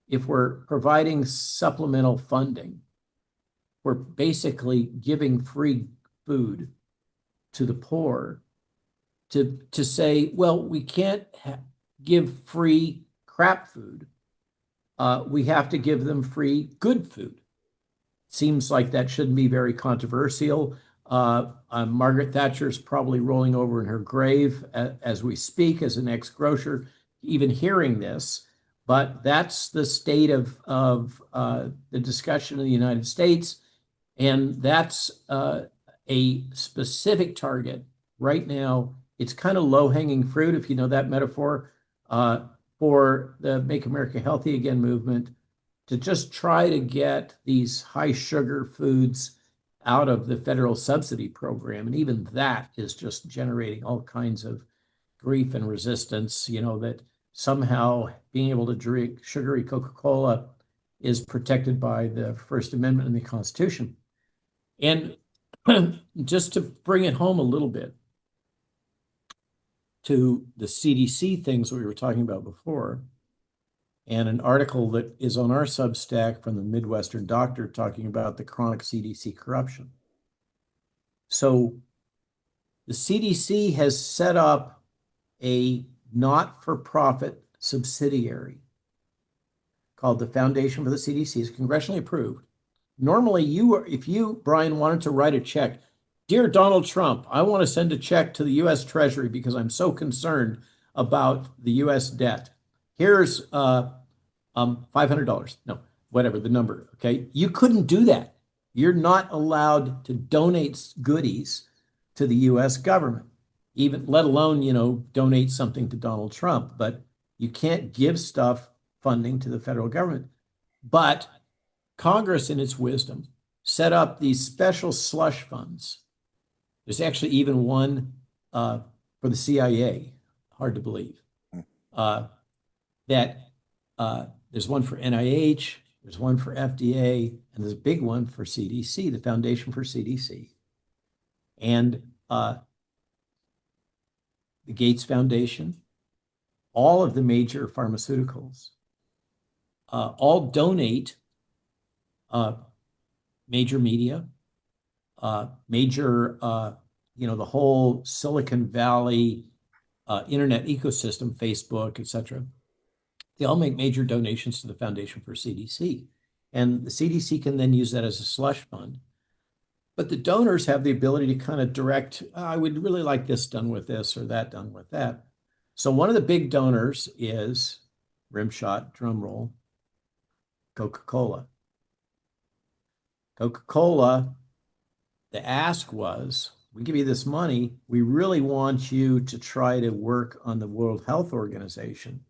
if we're providing supplemental funding, we're basically giving free food to the poor, to say, well, we can't give free crap food. We have to give them free good food. Seems like that shouldn't be very controversial. Margaret Thatcher's probably rolling over in her grave as we speak as an ex-grocer, even hearing this. But that's the state of the discussion in the United States. And that's a specific target right now. It's kind of low-hanging fruit, if you know that metaphor, for the Make America Healthy Again movement to just try to get these high sugar foods out of the federal subsidy program. And even that is just generating all kinds of grief and resistance, that somehow being able to drink sugary Coca-Cola is protected by the First Amendment in the Constitution. And just to bring it home a little bit to the CDC things we were talking about before, and an article that is on our Substack from the Midwestern Doctor talking about the chronic CDC corruption. So the CDC has set up a not-for-profit subsidiary called the Foundation for the CDC. It's congressionally approved. Normally, if you, Brian, wanted to write a check, dear Donald Trump, I want to send a check to the U.S. Treasury because I'm so concerned about the U.S. debt. Here's $500. No, whatever the number. Okay, you couldn't do that. You're not allowed to donate goodies to the U.S. government, even let alone donate something to Donald Trump. But You can't give stuff funding to the federal government. But Congress, in its wisdom, set up these special slush funds. There's actually even one for the CIA, hard to believe. That there's one for NIH, there's one for FDA, and there's a big one for CDC, the Foundation for CDC. And the Gates Foundation, all of the major pharmaceuticals, all donate major media, major, the whole Silicon Valley internet ecosystem, Facebook, et cetera. They all make major donations to the Foundation for CDC. And the CDC can then use that as a slush fund. But the donors have the ability to kind of direct, I would really like this done with this or that done with that. So one of the big donors is, rimshot, drum roll, Coca-Cola. Coca-Cola, the ask was, we give you this money, we really want you to try to work on the World Health Organization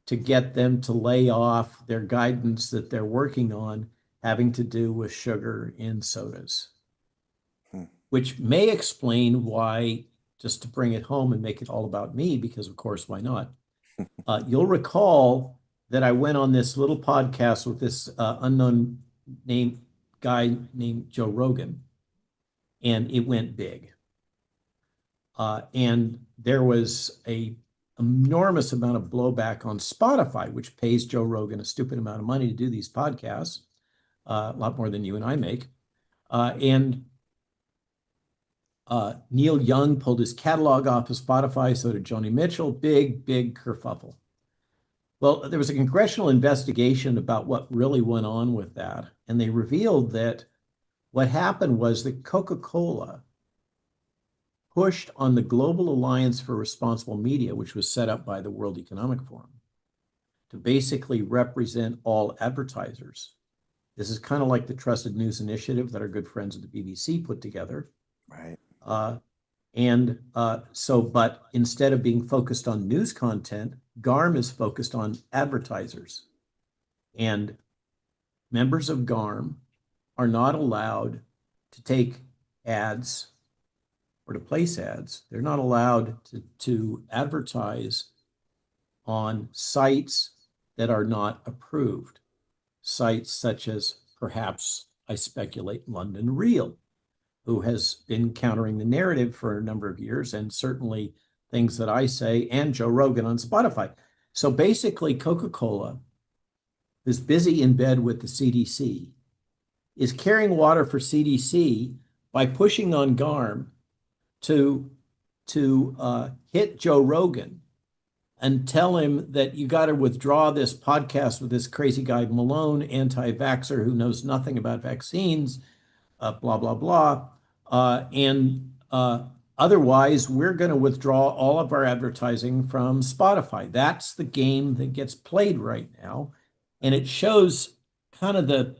to get them to lay off their guidance that they're working on having to do with sugar in sodas, which may explain why, just to bring it home and make it all about me, because of course, why not? You'll recall that I went on this little podcast with this unknown guy named Joe Rogan, and it went big. And there was a enormous amount of blowback on Spotify, which pays Joe Rogan a stupid amount of money to do these podcasts, a lot more than you and I make. And Neil Young pulled his catalog off of Spotify, so did Joni Mitchell. Big kerfuffle. Well, there was a congressional investigation about what really went on with that, and they revealed that what happened was that Coca-Cola pushed on the Global Alliance for Responsible Media, which was set up by the World Economic Forum, to basically represent all advertisers. This is kind of like the Trusted News Initiative that our good friends at the BBC put together. Right. But instead of being focused on news content, GARM is focused on advertisers. And members of GARM are not allowed to take ads or to place ads. They're not allowed to advertise on sites that are not approved. Sites such as, perhaps, I speculate, London Real, who has been countering the narrative for a number of years, and certainly things that I say, and Joe Rogan on Spotify. So basically, Coca-Cola, who's busy in bed with the CDC, is carrying water for CDC by pushing on GARM to hit Joe Rogan and tell him that you got to withdraw this podcast with this crazy guy Malone, anti-vaxxer who knows nothing about vaccines, blah, blah, blah. Otherwise, we're going to withdraw all of our advertising from Spotify. That's the game that gets played right now. And it shows kind of the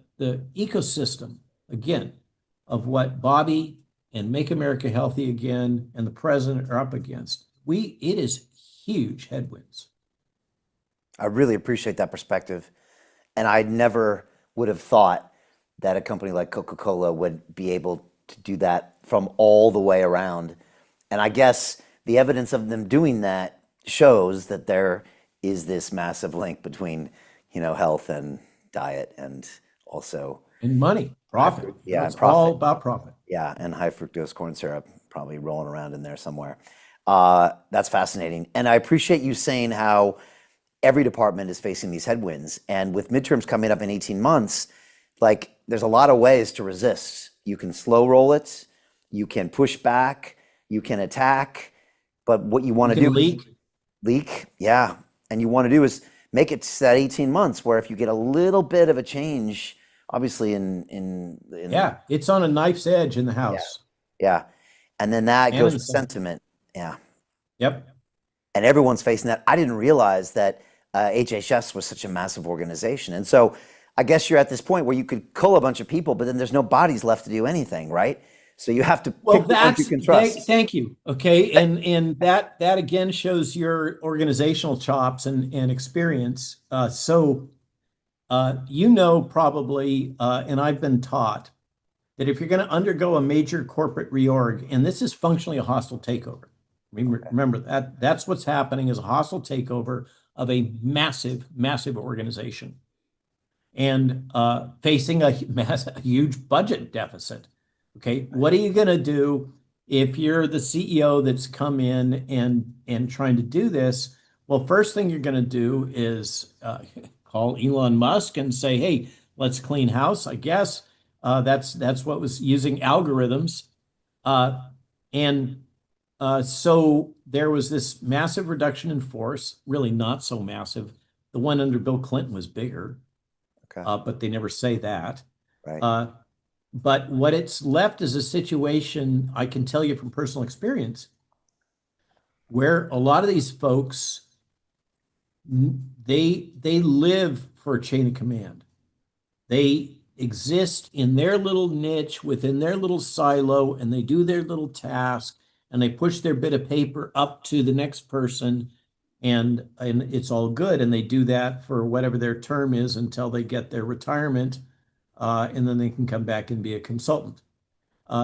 ecosystem, again, of what Bobby and Make America Healthy Again and the president are up against. It is huge headwinds. I really appreciate that perspective. And I never would have thought that a company like Coca-Cola would be able to do that from all the way around. And I guess the evidence of them doing that shows that there is this massive link between, health and diet, and also and money, profit. Yeah, it's profit. all about profit. Yeah, and high fructose corn syrup probably rolling around in there somewhere. That's fascinating. And I appreciate you saying how every department is facing these headwinds. And with midterms coming up in 18 months, there's a lot of ways to resist. You can slow roll it, you can push back, you can attack, but what you want to do is leak. Yeah. And you want to do is make it to that 18 months where if you get a little bit of a change, obviously in it's on a knife's edge in the House. Yeah. And then that goes with sentiment. Yeah. Yep. And everyone's facing that. I didn't realize that HHS was such a massive organization. And so, I guess you're at this point where you could cull a bunch of people, but then there's no bodies left to do anything, right? So So you have to Well, pick the ones you can trust. thank you. Okay. And that again shows your organizational chops and experience. You know, probably, and I've been taught that if you're going to undergo a major corporate reorg, and this is functionally a hostile takeover. I mean, Okay. remember that that's what's happening is a hostile takeover of a massive, massive organization and facing a huge budget deficit. Okay, what are you going to do if you're the CEO that's come in and trying to do this? Well, first thing you're going to do is call Elon Musk and say, "Hey, let's clean house." I guess that's what was using algorithms, and so there was this massive reduction in force. Really, not so massive. The one under Bill Clinton was bigger, Okay. but they never say that. Right. Uh, but what it's left is a situation, I can tell you from personal experience, where a lot of these folks, they live for a chain of command. They exist in their little niche within their little silo, and they do their little task, and they push their bit of paper up to the next person, and it's all good. And they do that for whatever their term is until they get their retirement, and then they can come back and be a consultant.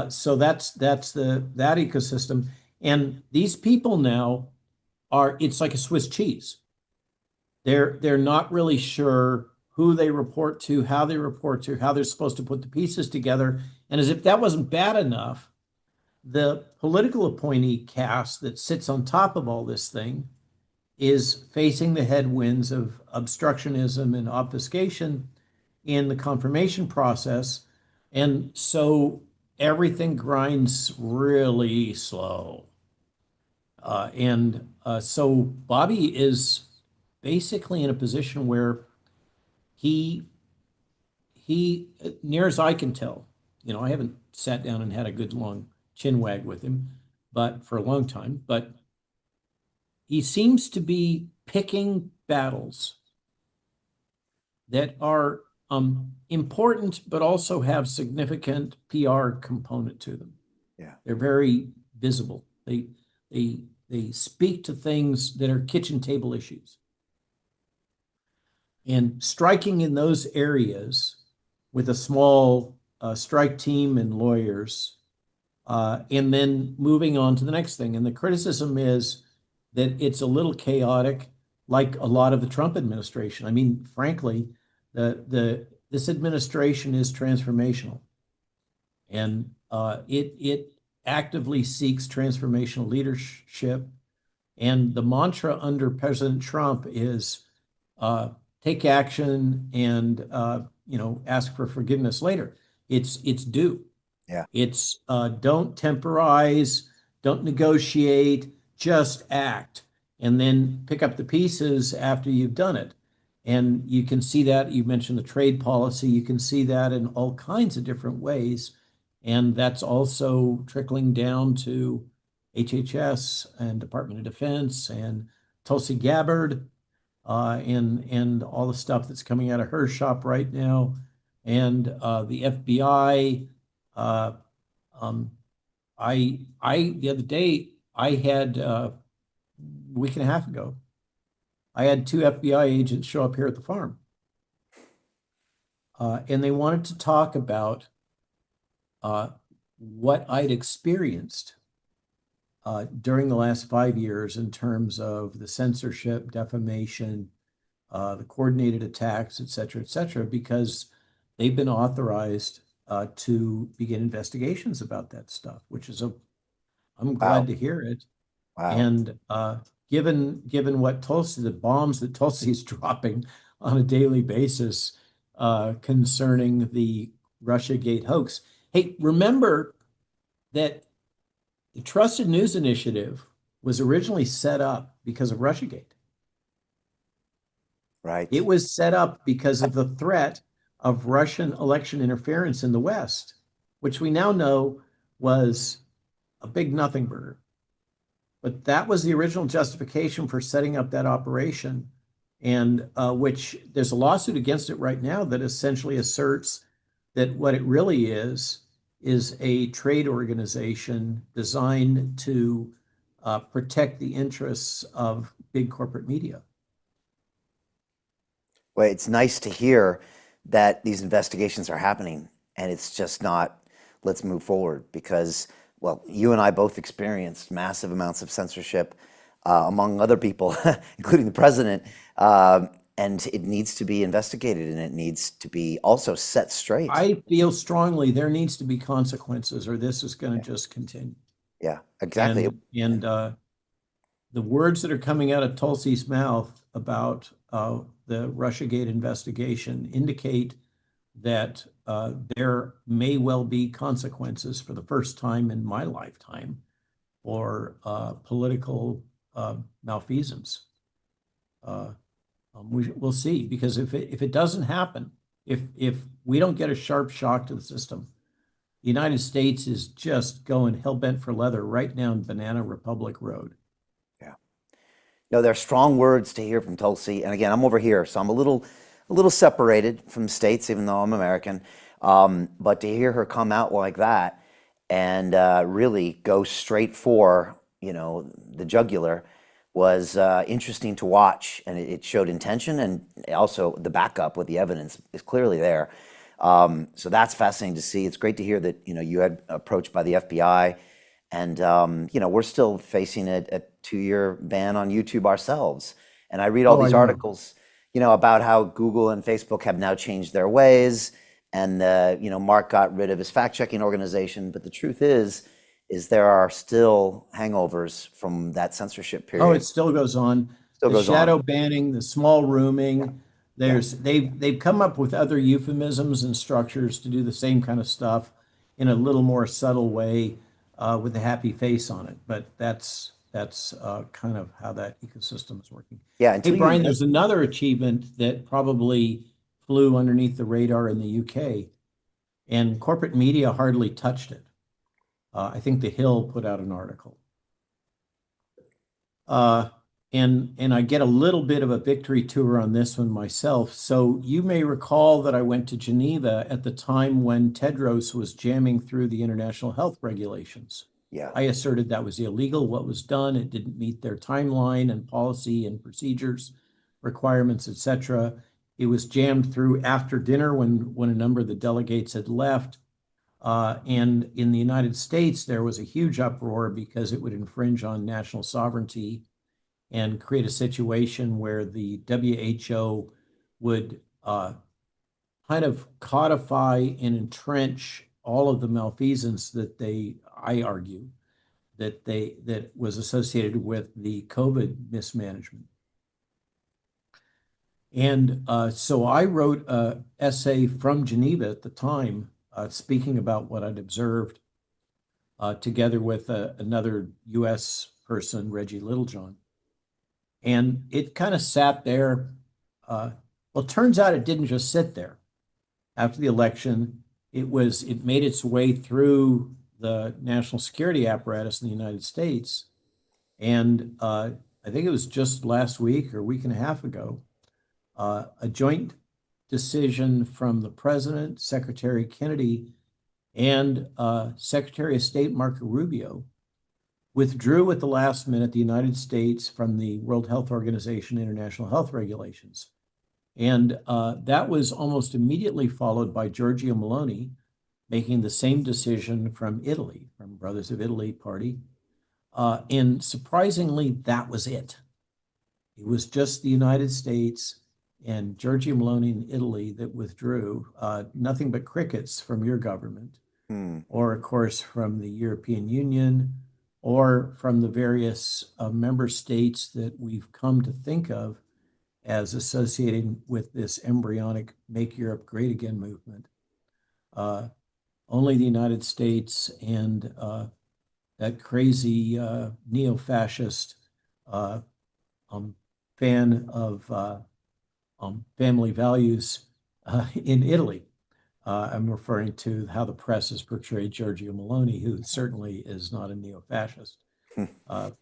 So that's that ecosystem. And these people now it's like a Swiss cheese. They're not really sure who they report to, how they report to, how they're supposed to put the pieces together. And as if that wasn't bad enough, the political appointee caste that sits on top of all this thing is facing the headwinds of obstructionism and obfuscation in the confirmation process. And so everything grinds really slow. So Bobby is basically in a position where he, near as I can tell, I haven't sat down and had a good long chin wag with him, but for a long time, but he seems to be picking battles that are important, but also have significant PR component to them. Yeah. They're very visible. They speak to things that are kitchen table issues. And striking in those areas with a small strike team and lawyers, and then moving on to the next thing. And the criticism is that it's a little chaotic, like a lot of the Trump administration. I mean, frankly, this administration is transformational, and it actively seeks transformational leadership. And the mantra under President Trump is take action and ask for forgiveness later. It's due. Yeah. It's don't temporize, don't negotiate, just act, and then pick up the pieces after you've done it. And you can see that, you mentioned the trade policy, you can see that in all kinds of different ways. And that's also trickling down to HHS and Department of Defense and Tulsi Gabbard, and all the stuff that's coming out of her shop right now, and the FBI. I the other day I had a week and a half ago, I had two FBI agents show up here at the farm, and they wanted to talk about what I'd experienced during the last 5 years in terms of the censorship, defamation, the coordinated attacks, et cetera, because they've been authorized to begin investigations about that stuff, which is I'm glad to hear it. Wow. And given what Tulsi, the bombs that Tulsi is dropping on a daily basis concerning the Russiagate hoax. Hey, remember that the Trusted News Initiative was originally set up because of Russiagate. Right. It was set up because of the threat of Russian election interference in the West, which we now know was a big nothing burger. But that was the original justification for setting up that operation, and which there's a lawsuit against it right now that essentially asserts that what it really is is a trade organization designed to protect the interests of big corporate media. Well, it's nice to hear that these investigations are happening and it's just not, let's move forward because, well, you and I both experienced massive amounts of censorship among other people, including the president. And it needs to be investigated and it needs to be also set straight. I feel strongly there needs to be consequences or this is going to just continue. Yeah, exactly. And the words that are coming out of Tulsi's mouth about the Russiagate investigation indicate that there may well be consequences for the first time in my lifetime for political malfeasance. We'll see, because if it doesn't happen, if we don't get a sharp shock to the system, the United States is just going hell-bent for leather right down Banana Republic Road. Yeah. No, they're strong words to hear from Tulsi. And again, I'm over here, so I'm a little separated from the States, even though I'm American. But to hear her come out like that and really go straight for, the jugular was interesting to watch. And it showed intention and also the backup with the evidence is clearly there. So that's fascinating to see. It's great to hear that, you had approached by the FBI. And, we're still facing a 2-year ban on YouTube ourselves. And I read all these articles, about how Google and Facebook have now changed their ways. And, Mark got rid of his fact-checking organization. But the truth is there are still hangovers from that censorship period. Oh, it still goes on. The shadow banning, the small rooming. They've come up with other euphemisms and structures to do the same kind of stuff in a little more subtle way with a happy face on it. But that's kind of how that ecosystem is working. Yeah. Hey, Brian, there's another achievement that probably flew underneath the radar in the UK, and corporate media hardly touched it. I think The Hill put out an article. And I get a little bit of a victory tour on this one myself. So you may recall that I went to Geneva at the time when Tedros was jamming through the international health regulations. Yeah. I asserted that was illegal, what was done. It didn't meet their timeline and policy and procedures, requirements, etc. It was jammed through after dinner when a number of the delegates had left. And in the United States, there was a huge uproar because it would infringe on national sovereignty and create a situation where the WHO would kind of codify and entrench all of the malfeasance that I argue, that was associated with the COVID mismanagement. And so I wrote an essay from Geneva at the time, speaking about what I'd observed, together with another US person, Reggie Littlejohn. And it kind of sat there. Well, it turns out it didn't just sit there. After the election, it made its way through the national security apparatus in the United States. And I think it was just last week or a week and a half ago, a joint decision from the president, Secretary Kennedy, and Secretary of State Marco Rubio withdrew at the last minute the United States from the World Health Organization international health regulations. And that was almost immediately followed by Giorgio Malone making the same decision from Italy, from Brothers of Italy Party. And surprisingly, that was it. It was just the United States and Giorgio Malone in Italy that withdrew, nothing but crickets from your government, or of course from the European Union, or from the various member states that we've come to think of as associating with this embryonic Make Europe Great Again movement. Only the United States and that crazy neo-fascist fan of family values in Italy. I'm referring to how the press has portrayed Giorgio Malone, who certainly is not a neo-fascist. But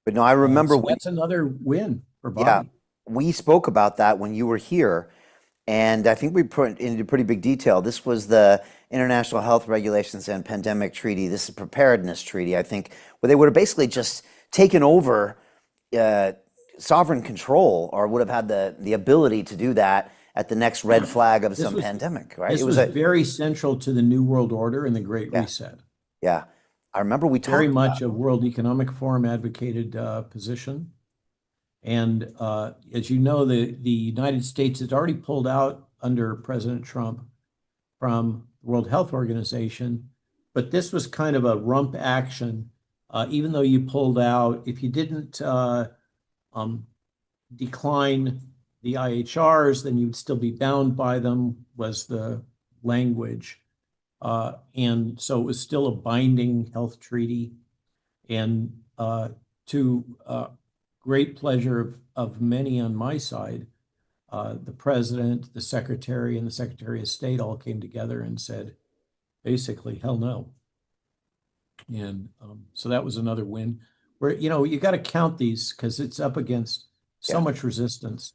no, I remember so that's another win for Bobby. Yeah, we spoke about that when you were here, And I think we put into pretty big detail. This was the International Health Regulations and Pandemic Treaty. This is a preparedness treaty, I think, where they would have basically just taken over uh, sovereign control, or would have had the ability to do that at the next red flag of This some was pandemic, right? It this was was a very central to the New World Order and the Great yeah, Reset. yeah. I remember we Very talked about much a World Economic Forum advocated position. And as you know, the United States has already pulled out under President Trump from the World Health Organization, but this was kind of a rump action. Even though you pulled out, if you didn't um, decline the IHRs, then you'd still be bound by them, was the language. And so it was still a binding health treaty. And to great pleasure of many on my side, the president, the secretary, and the secretary of state all came together and said, basically, hell no. And so that was another win where, you got to count these because it's up against so yeah. much resistance.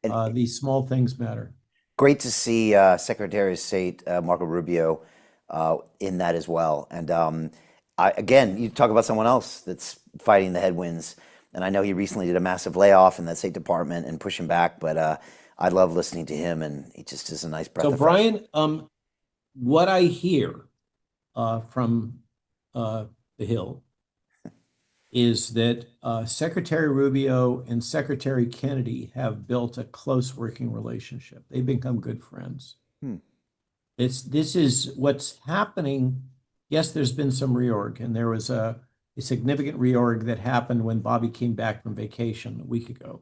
And These small things matter. great to see Secretary of State Marco Rubio in that as well. And again, you talk about someone else that's fighting the headwinds. And I know he recently did a massive layoff in that State Department and pushing back, but I love listening to him, and he just is a nice breath So, of fresh. Brian, what I hear from the Hill is that Secretary Rubio and Secretary Kennedy have built a close working relationship. They've become good friends. Hmm. This is what's happening. Yes, there's been some reorg, and there was a significant reorg that happened when Bobby came back from vacation a week ago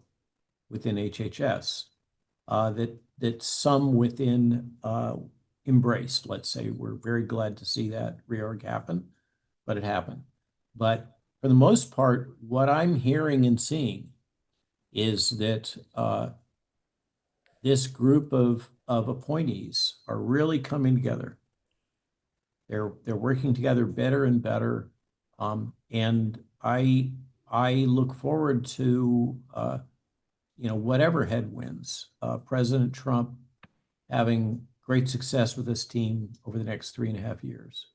within HHS. That some within embraced. Let's say we're very glad to see that reorg happen, but it happened. But for the most part, what I'm hearing and seeing is that this group of appointees are really coming together. They're working together better and better, and I look forward to whatever headwinds. President Trump having great success with this team over the next 3.5 years.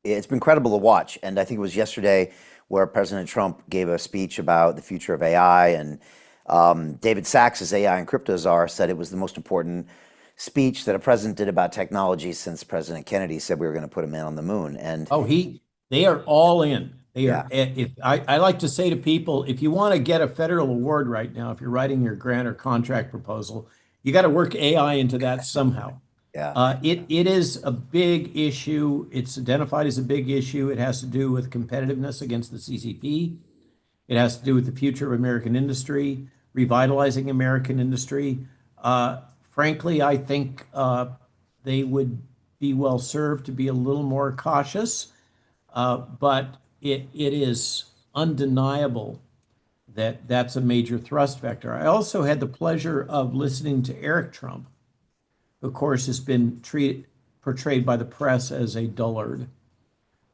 It's been incredible to watch. And I think it was yesterday where President Trump gave a speech about the future of AI. And David Sachs, AI and crypto czar, said it was the most important speech that a president did about technology since President Kennedy said we were going to put a man on the moon. And Oh, they are all in. They yeah, are. If I like to say to people, if you want to get a federal award right now, if you're writing your grant or contract proposal, you got to work AI into that somehow. yeah, It is a big issue. It's identified as a big issue. It has to do with competitiveness against the CCP. It has to do with the future of American industry, revitalizing American industry. Frankly, I think they would be well served to be a little more cautious, but it is undeniable that that's a major thrust vector. I also had the pleasure of listening to Eric Trump, who, of course, has been portrayed by the press as a dullard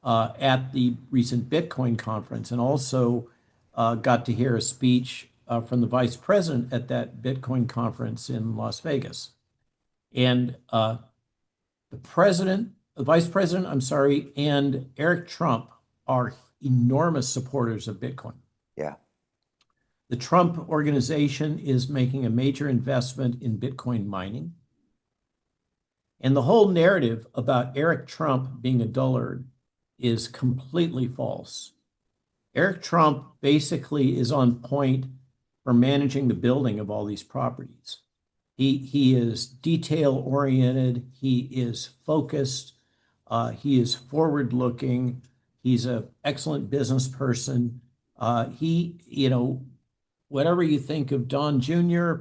at the recent Bitcoin conference, and also got to hear a speech from the vice president at that Bitcoin conference in Las Vegas. And the vice president, I'm sorry, and Eric Trump are enormous supporters of Bitcoin. yeah. The Trump organization is making a major investment in Bitcoin mining. And the whole narrative about Eric Trump being a dullard is completely false. Eric Trump basically is on point for managing the building of all these properties. He is detail oriented. He is focused. He is forward looking. He's an excellent business person. Whatever you think of Don Jr.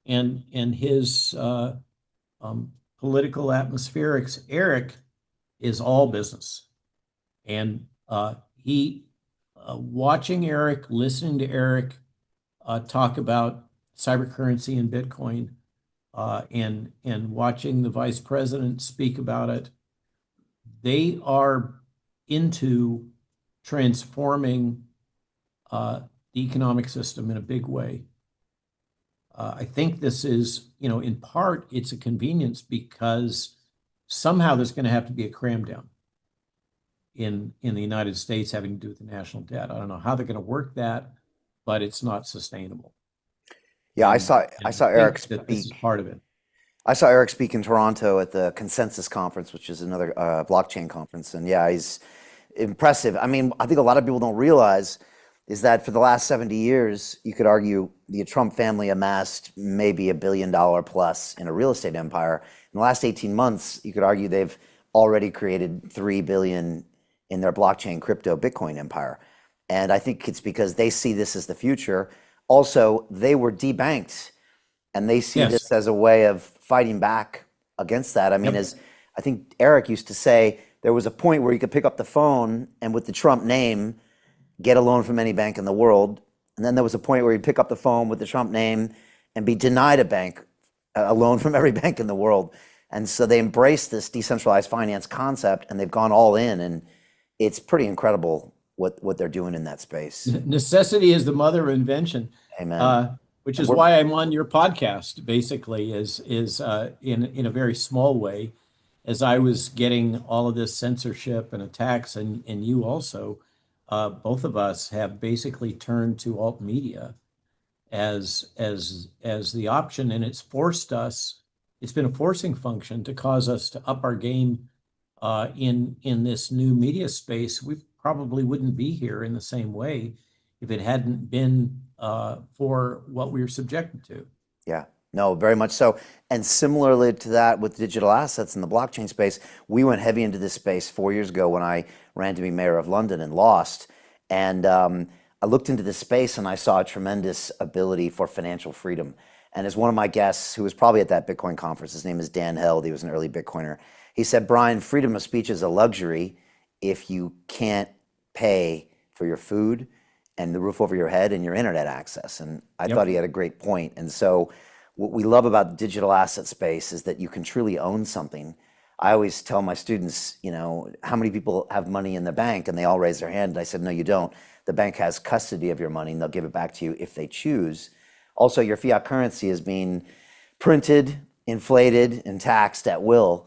and his political atmospherics, Eric is all business. And watching Eric, listening to Eric talk about cybercurrency and Bitcoin, and watching the vice president speak about it, they are into transforming the economic system in a big way. I think this is, in part, it's a convenience because somehow there's going to have to be a cram down in the United States having to do with the national debt. I don't know how they're going to work that, but it's not sustainable. Yeah, I And saw I Eric think that this is speak. part of it. I saw Eric speak in Toronto at the Consensus Conference, which is another blockchain conference. And yeah, he's impressive. I mean, I think a lot of people don't realize is that for the last 70 years, you could argue the Trump family amassed maybe $1 billion plus in a real estate empire. In the last 18 months, you could argue they've already created 3 billion in their blockchain crypto Bitcoin empire. And I think it's because they see this as the future. Also, they were debanked and they see Yes. this as a way of fighting back against that. I mean, Yep. as I think Eric used to say, there was a point where you could pick up the phone and with the Trump name, get a loan from any bank in the world. And then there was a point where you pick up the phone with the Trump name and be denied a loan from every bank in the world. And so they embraced this decentralized finance concept and they've gone all in. And it's pretty incredible what they're doing in that space. Necessity is the mother of invention, Amen. which And is we're why I'm on your podcast. Basically, is in a very small way, as I was getting all of this censorship and attacks, and you also, both of us have basically turned to alt media as the option, and it's forced us. It's been a forcing function to cause us to up our game in this new media space. We probably wouldn't be here in the same way if it hadn't been for what we were subjected to. Yeah, no, very much so. And similarly to that with digital assets in the blockchain space, we went heavy into this space 4 years ago when I ran to be mayor of London and lost. And I looked into this space and I saw a tremendous ability for financial freedom. And as one of my guests, who was probably at that Bitcoin conference, his name is Dan Held, he was an early Bitcoiner. He said, Brian, freedom of speech is a luxury if you can't pay for your food and the roof over your head and your internet access. And I thought Yep. he had a great point. And so what we love about the digital asset space is that you can truly own something. I always tell my students, how many people have money in the bank? And they all raise their hand. And I said, no, you don't. The bank has custody of your money and they'll give it back to you if they choose. Also, your fiat currency is being printed, inflated, and taxed at will.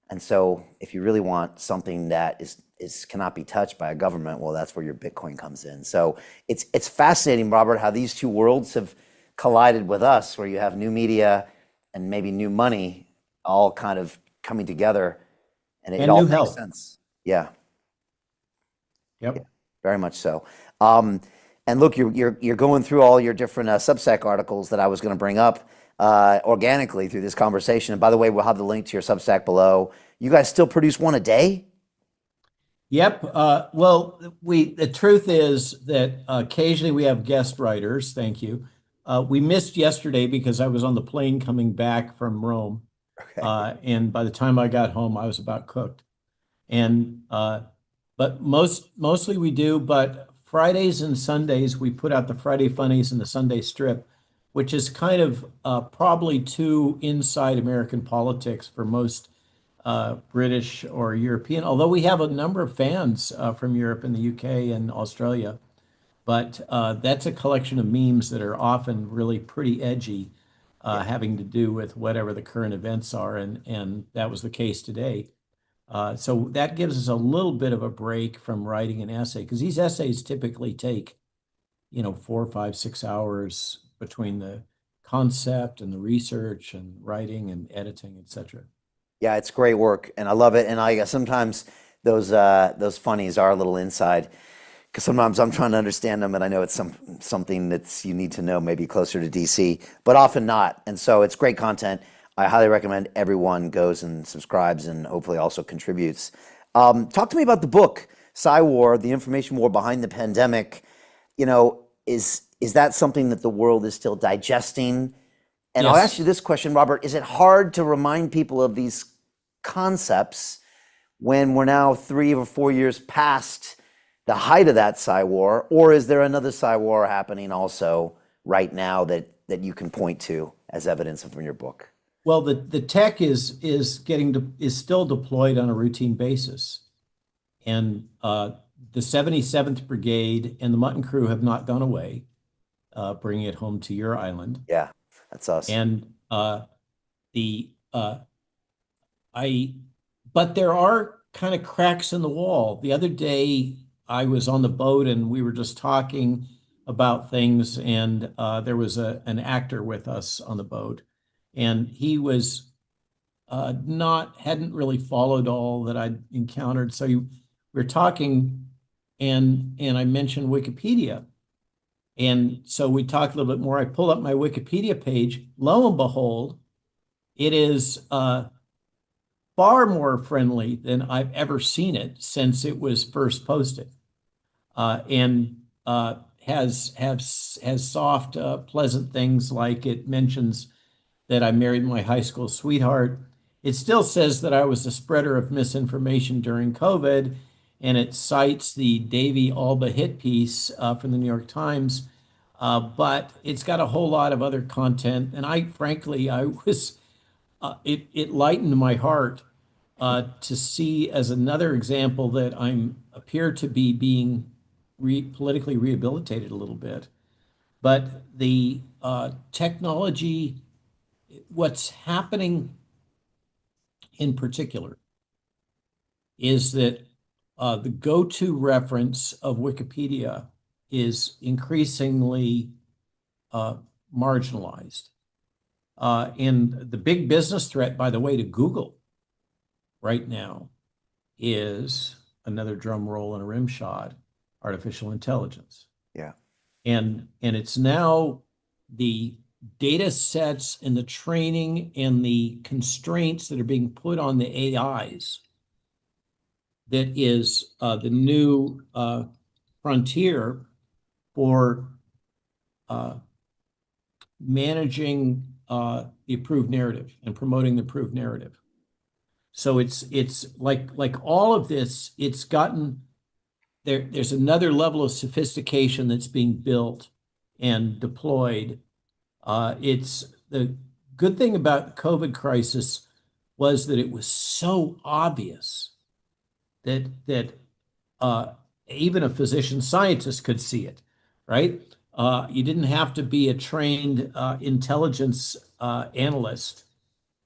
And so if you really want something that is cannot be touched by a government, well, that's where your Bitcoin comes in. So it's fascinating, Robert, how these two worlds have collided with us, where you have new media and maybe new money all kind of coming together, and it And all new makes health. sense. Yeah, Yep. very much so. And look, you're going through all your different Substack articles that I was going to bring up organically through this conversation. And by the way, we'll have the link to your Substack below. You guys still produce one a day? Yep. Well, the truth is that occasionally we have guest writers. Thank you. We missed yesterday because I was on the plane coming back from Rome, Okay. and by the time I got home, I was about cooked. And but mostly we do. But Fridays and Sundays we put out the Friday Funnies and the Sunday Strip, which is kind of probably too inside American politics for most British or European, although we have a number of fans from Europe and the UK and Australia. But that's a collection of memes that are often really pretty edgy, Yeah. having to do with whatever the current events are, and that was the case today. So that gives us a little bit of a break from writing an essay, because these essays typically take, 4, 5, 6 hours between the concept and the research and writing and editing, etc. Yeah, it's great work, and I love it. And I sometimes those funnies are a little inside because sometimes I'm trying to understand them, and I know it's something that's you need to know maybe closer to DC, but often not. And so it's great content. I highly recommend everyone goes and subscribes, and hopefully also contributes. Talk to me about the book, War: The Information War Behind the Pandemic. Is that something that the world is still digesting? And I'll ask Yes. you this question, Robert. Is it hard to remind people of these concepts when we're now 3 or 4 years past the height of that war? Or is there another war happening also right now that you can point to as evidence from your book? Well, the tech is still deployed on a routine basis, and the 77th Brigade and the Mutton Crew have not gone away, bringing it home to your island. Yeah. That's us. And the I but there are kind of cracks in the wall. The other day I was on the boat and we were just talking about things, and there was an actor with us on the boat, and he was not hadn't really followed all that I'd encountered. So we were talking, and I mentioned Wikipedia. And so we talked a little bit more. I pull up my Wikipedia page. Lo and behold, it is far more friendly than I've ever seen it since it was first posted, and has soft, pleasant things like it mentions that I married my high school sweetheart. It still says that I was a spreader of misinformation during COVID, and it cites the Davy Alba hit piece from the New York Times. But it's got a whole lot of other content, and I was it lightened my heart to see as another example that I'm appear to be being politically rehabilitated a little bit. But the technology, what's happening in particular is that the go-to reference of Wikipedia is increasingly marginalized. And the big business threat, by the way, to Google right now is, another drum roll and a rim shot, artificial intelligence. Yeah. And it's now the data sets and the training and the constraints that are being put on the AIs that is the new frontier for managing the approved narrative and promoting the approved narrative. So it's like all of this, it's gotten there's another level of sophistication that's being built and deployed. It's the good thing about the COVID crisis was that it was so obvious that even a physician scientist could see it, right? You didn't have to be a trained intelligence analyst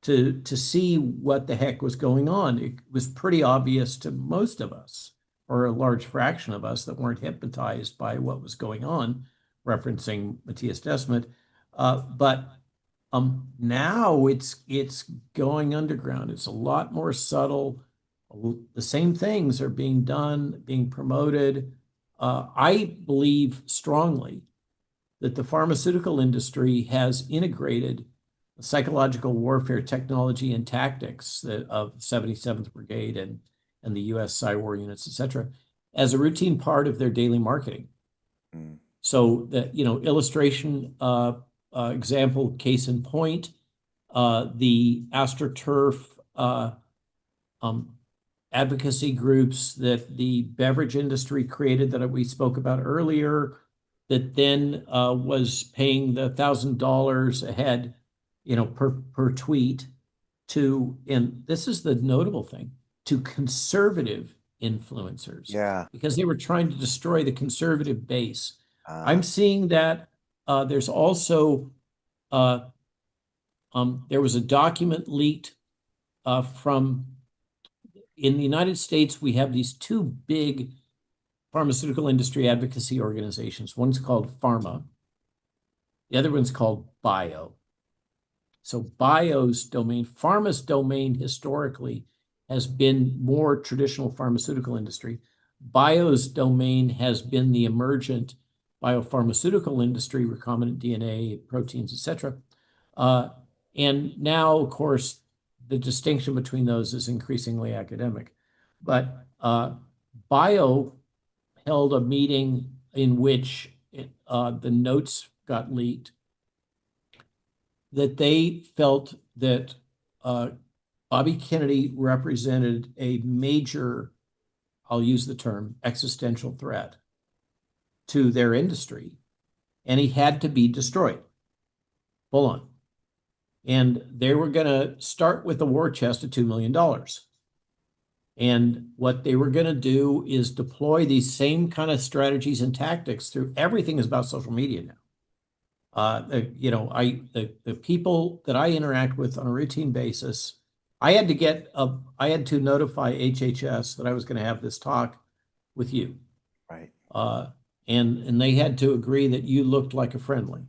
to see what the heck was going on. It was pretty obvious to most of us, or a large fraction of us that weren't hypnotized by what was going on, referencing Matthias Desmet. But now it's going underground. It's a lot more subtle. The same things are being done, being promoted. I believe strongly that the pharmaceutical industry has integrated psychological warfare technology and tactics of 77th Brigade and the US Psywar units, et cetera, as a routine part of their daily marketing. Mm. So that, illustration, example, case in point, the AstroTurf advocacy groups that the beverage industry created that we spoke about earlier, that then was paying the $1,000 a head, per tweet to, and this is the notable thing, to conservative influencers. Yeah. Because they were trying to destroy the conservative base. I'm seeing that there's also there was a document leaked from, in the United States, we have these two big pharmaceutical industry advocacy organizations. One's called Pharma, the other one's called Bio. So Bio's domain, Pharma's domain historically has been more traditional pharmaceutical industry. Bio's domain has been the emergent biopharmaceutical industry, recombinant DNA, proteins, et cetera. And now, of course, the distinction between those is increasingly academic. But Bio held a meeting in which the notes got leaked, that they felt that Bobby Kennedy represented a major, I'll use the term, existential threat to their industry, and he had to be destroyed. Full on. And they were going to start with a war chest of $2 million. And what they were going to do is deploy these same kind of strategies and tactics through, everything is about social media The people that I interact with on a routine basis, I had to notify HHS that I was going to have this talk with you. Right. Uh, and they had to agree that you looked like a friendly.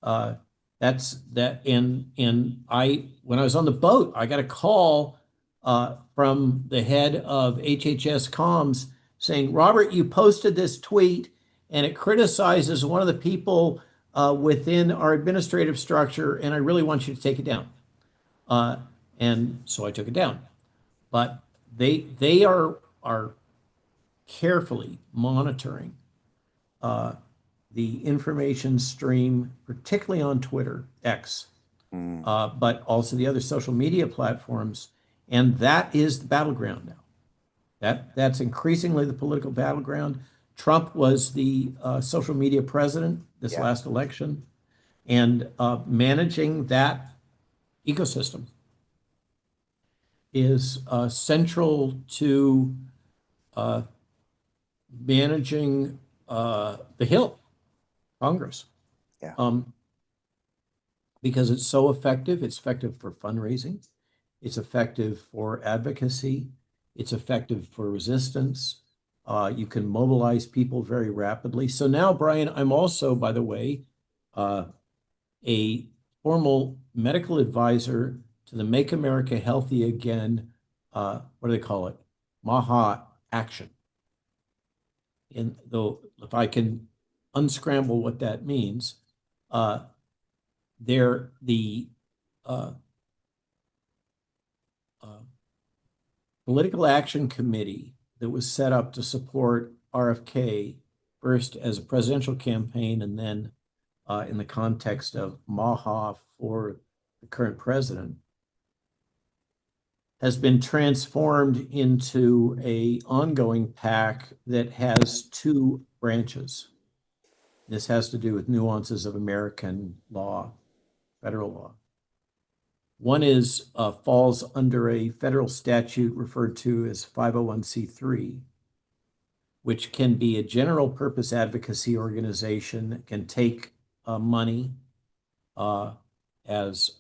That's that. And when I was on the boat, I got a call from the head of HHS comms saying, Robert, you posted this tweet and it criticizes one of the people within our administrative structure, and I really want you to take it down. And so I took it down. But they are carefully monitoring the information stream, particularly on Twitter, X, but also the other social media platforms. And that is the battleground now. That's increasingly the political battleground. Trump was the social media president this Yeah. last election, and managing that ecosystem is central to managing the Hill, Congress. Yeah. Because it's so effective. It's effective for fundraising. It's effective for advocacy. It's effective for resistance. You can mobilize people very rapidly. So now, Brian, I'm also, by the way, a formal medical advisor to the Make America Healthy Again, what do they call it? MAHA action. And though, if I can unscramble what that means, they're the political action committee that was set up to support RFK first as a presidential campaign and then in the context of MAHA for the current president, has been transformed into an ongoing PAC that has two branches. This has to do with nuances of American law, federal law. One is falls under a federal statute referred to as 501c3, which can be a general purpose advocacy organization, can take money as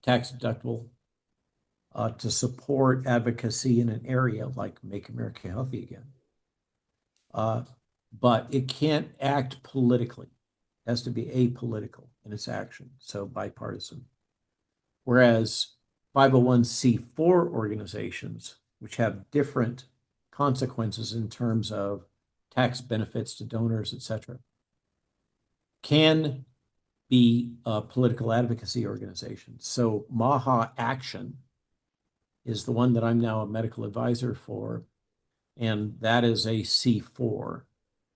tax deductible to support advocacy in an area like Make America Healthy Again. But it can't act politically. It has to be apolitical in its action, so bipartisan. Whereas 501c4 organizations, which have different consequences in terms of tax benefits to donors, etc., can be political advocacy organizations. So MAHA Action is the one that I'm now a medical advisor for, and that is a C4.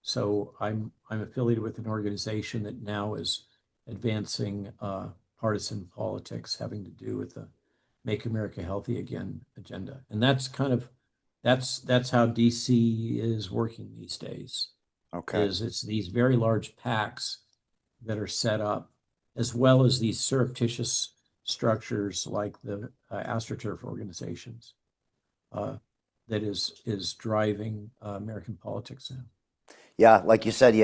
So I'm affiliated with an organization that now is advancing partisan politics having to do with the Make America Healthy Again agenda. And that's kind of that's how DC is working these days. Okay. It's these very large PACs that are set up, as well as these surreptitious structures like the AstroTurf organizations that is driving American politics now. Yeah, like you said,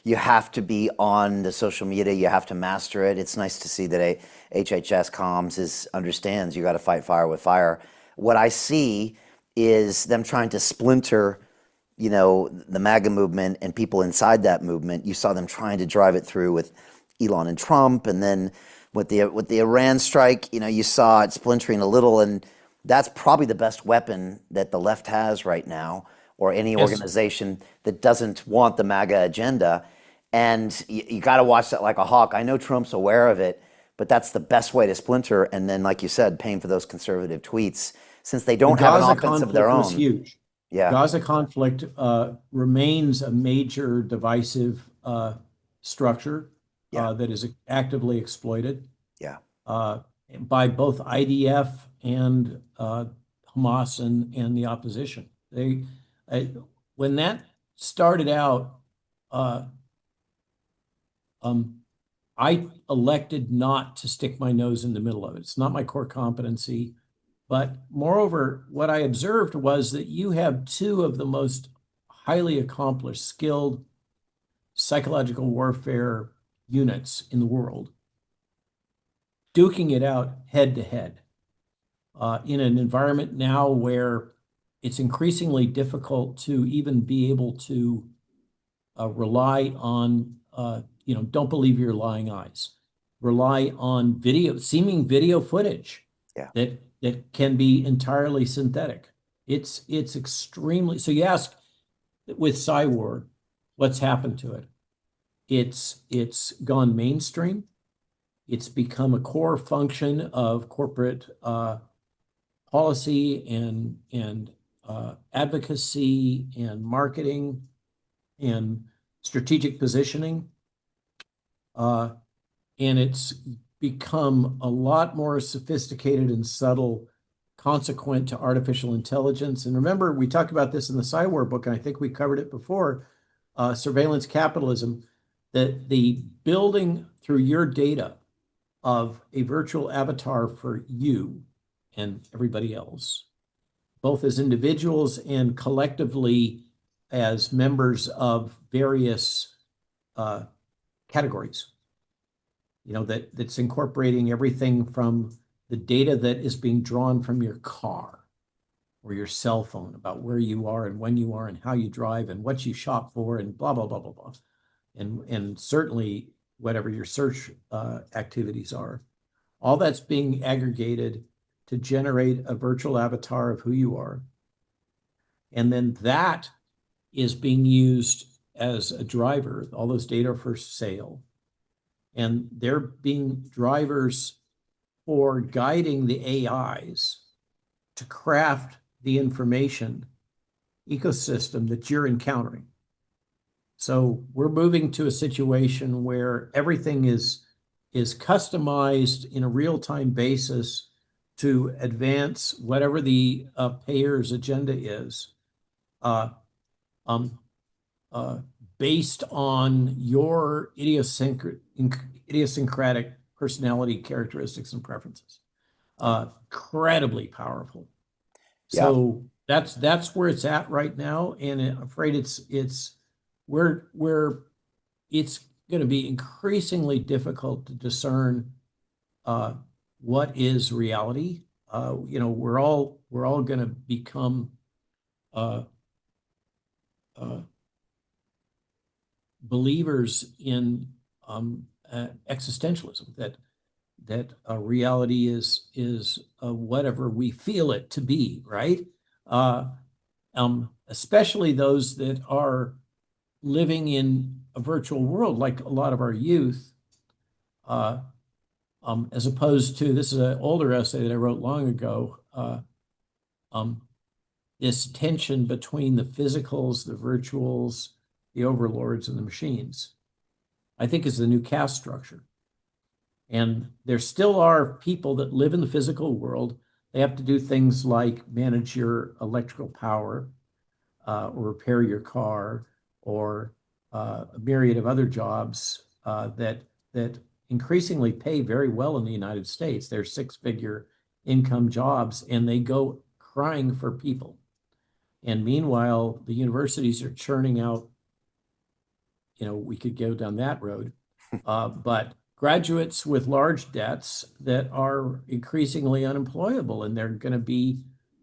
you have to be on the social media. You have to master it. It's nice to see that HHS comms understands you got to fight fire with fire. What I see is them trying to splinter, the MAGA movement and people inside that movement. You saw them trying to drive it through with Elon and Trump, and then with the Iran strike, you saw it splintering a little, and that's probably the best weapon that the left has right now, or any organization that doesn't want the MAGA agenda. And you got to watch that like a hawk. I know Trump's aware of it, but that's the best way to splinter. And then, like you said, paying for those conservative tweets, since they don't have an offense of their own. Was huge. Yeah. Gaza conflict remains a major divisive structure that is actively exploited. Yeah. By both IDF and Hamas and the opposition. When that started out, I elected not to stick my nose in the middle of it. It's not my core competency. But moreover, what I observed was that you have two of the most highly accomplished, skilled psychological warfare units in the world, duking it out head to head in an environment now where it's increasingly difficult to even be able to rely on, don't believe your lying eyes. Rely on seeming video footage Yeah. that can be entirely synthetic. It's extremely, so you ask with Cywar, what's happened to it? It's gone mainstream. It's become a core function of corporate policy and advocacy and marketing and strategic positioning. And it's become a lot more sophisticated and subtle, consequent to artificial intelligence. And remember, we talked about this in the Cywar book, and I think we covered it before, surveillance capitalism, that the building through your data of a virtual avatar for you and everybody else, both as individuals and collectively as members of various categories, that's incorporating everything from the data that is being drawn from your car or your cell phone about where you are and when you are and how you drive and what you shop for and blah, blah, blah, blah, blah. And certainly whatever your search activities are. All that's being aggregated to generate a virtual avatar of who you are. And then that is being used as a driver. All those data are for sale. And they're being drivers for guiding the AIs to craft the information ecosystem that you're encountering. So we're moving to a situation where everything is customized in a real-time basis to advance whatever the payer's agenda is, based on your idiosyncratic personality characteristics and preferences. Incredibly powerful. Yeah. So that's where it's at right now, and I'm afraid it's going to be increasingly difficult to discern what is reality. We're all going to become believers in existentialism, that reality is whatever we feel it to be, right? Especially those that are living in a virtual world, like a lot of our youth, as opposed to, this is an older essay that I wrote long ago, this tension between the physicals, the virtuals, the overlords, and the machines, I think is the new caste structure. And there still are people that live in the physical world. They have to do things like manage your electrical power, or repair your car, or a myriad of other jobs that increasingly pay very well in the United States. They're six-figure income jobs, and they go crying for people. And meanwhile, the universities are churning out, we could go down that road, but graduates with large debts that are increasingly unemployable, and they're going to be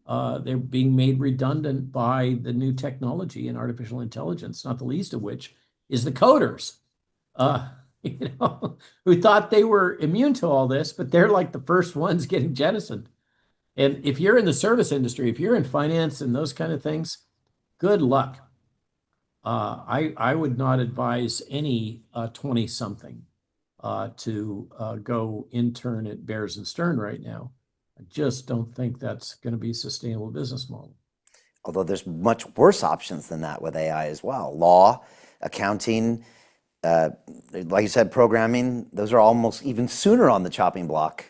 they're being made redundant by the new technology and artificial intelligence, not the least of which is the coders, who thought they were immune to all this, but they're like the first ones getting jettisoned. And if you're in the service industry, if you're in finance and those kind of things, good luck. I would not advise any 20-something to go intern at Bears and Stern right now. I just don't think that's going to be a sustainable business model. Although there's much worse options than that with AI as well. Law, accounting, like you said, programming, those are almost even sooner on the chopping block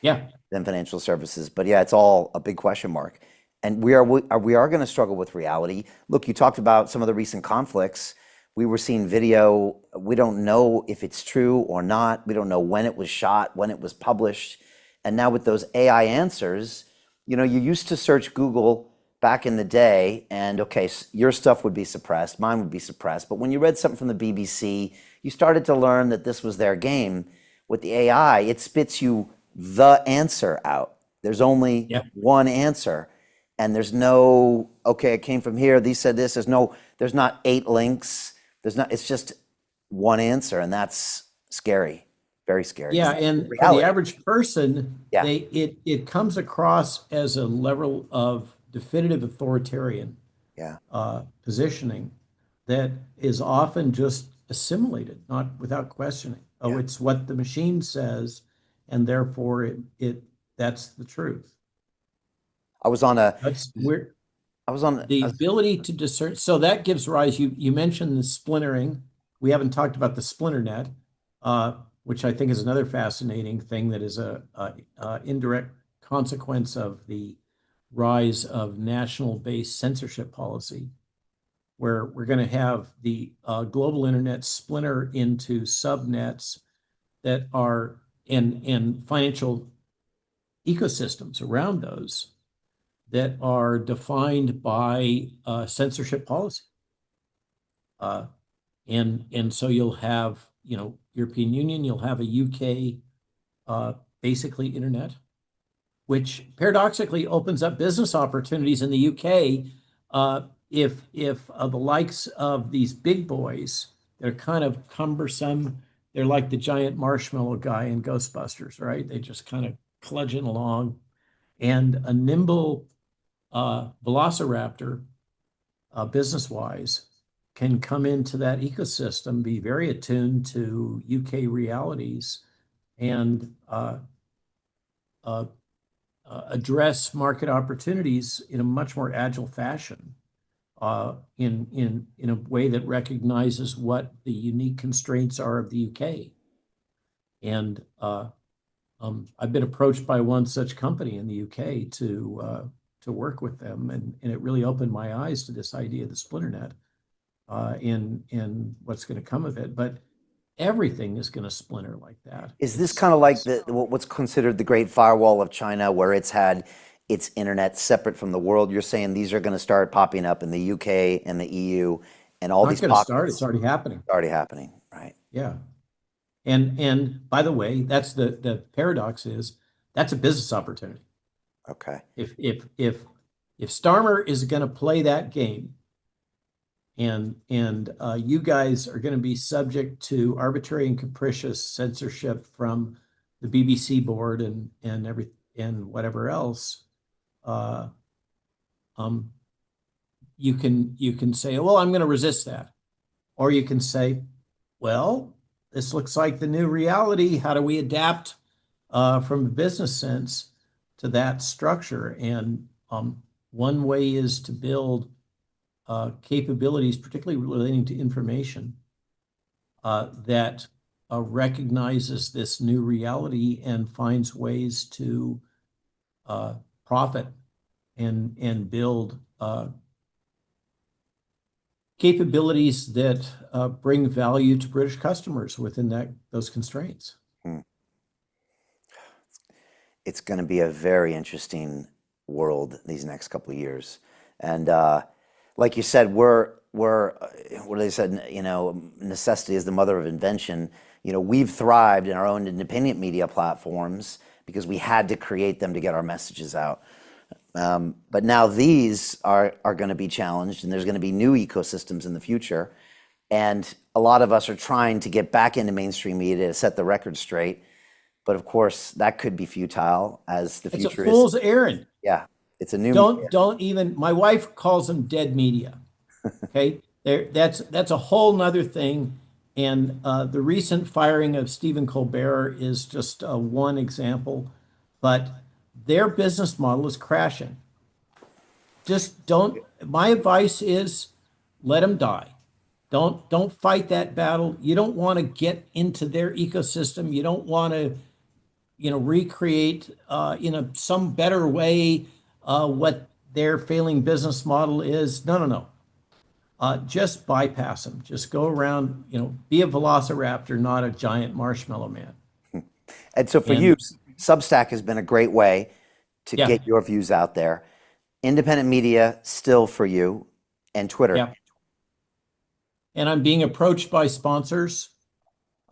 than financial services. But yeah, it's all a big question mark. And we are going to struggle with reality. Look, you talked about some of the recent conflicts. We were seeing video. We don't know if it's true or not. We don't know when it was shot, when it was published. And now with those AI answers, you used to search Google back in the day, and okay, your stuff would be suppressed, mine would be suppressed, but when you read something from the BBC, you started to learn that this was their game. With the AI, it spits you the answer out. There's only Yeah. one answer, and there's no, okay, it came from here, these said this, there's not eight links, it's just one answer, and that's scary, very scary, because Yeah, that's the and for the reality. average person, Yeah, it comes across as a level of definitive authoritarian yeah, positioning that is often just assimilated, not without questioning. Oh, yeah. it's what the machine says, and therefore that's the truth. I was on a, That's where I was on, the ability to discern. So that gives rise. You mentioned the splintering. We haven't talked about the splinter net, which I think is another fascinating thing that is a indirect consequence of the rise of national-based censorship policy, where we're going to have the global internet splinter into subnets that are and financial ecosystems around those that are defined by censorship policy. Uh, and so you'll have, European Union, you'll have a UK basically internet, which paradoxically opens up business opportunities in the UK if the likes of these big boys, they're kind of cumbersome. They're like the giant marshmallow guy in Ghostbusters, right? They just kind of kludging along. And a nimble velociraptor, business-wise, can come into that ecosystem, be very attuned to UK realities, and address market opportunities in a much more agile fashion, in a way that recognizes what the unique constraints are of the UK. And I've been approached by one such company in the UK to work with them, and it really opened my eyes to this idea of the splinternet, and what's going to come of it. But everything is going to splinter like that. is this kind of like what's considered the Great Firewall of China, where it's had its internet separate from the world? You're saying these are going to start popping up in the UK and the EU and all Not these going to start. It's pockets already happening. already happening, right? Yeah. And by the way, that's the paradox is that's a business opportunity. Okay. If Starmer is going to play that game, and you guys are going to be subject to arbitrary and capricious censorship from the BBC board and whatever else, uh, um, you can say, well, I'm going to resist that, or you can say, well, this looks like the new reality. How do we adapt from a business sense to that structure? And one way is to build capabilities, particularly relating to information, that recognizes this new reality and finds ways to profit and build capabilities that bring value to British customers within those constraints. Hmm. It's going to be a very interesting world these next couple of years. And like you said, what they said, necessity is the mother of invention. We've thrived in our own independent media platforms because we had to create them to get our messages out. But now these are going to be challenged, and there's going to be new ecosystems in the future. And a lot of us are trying to get back into mainstream media to set the record straight. But of course, that could be futile as the It's a future is. fool's errand. Yeah, it's a new media. Don't even, my wife calls them dead media. Okay, that's a whole nother thing. And the recent firing of Stephen Colbert is just one example, but their business model is crashing. Just don't, my advice is let them die. Don't fight that battle. You don't want to get into their ecosystem. You don't want to, recreate in some better way what their failing business model is. No. Just bypass them. Just go around, be a velociraptor, not a giant marshmallow man. And so for And you, Substack has been a great way to yeah, get your views out there. Independent media still for you, and Twitter. Yeah. And I'm being approached by sponsors.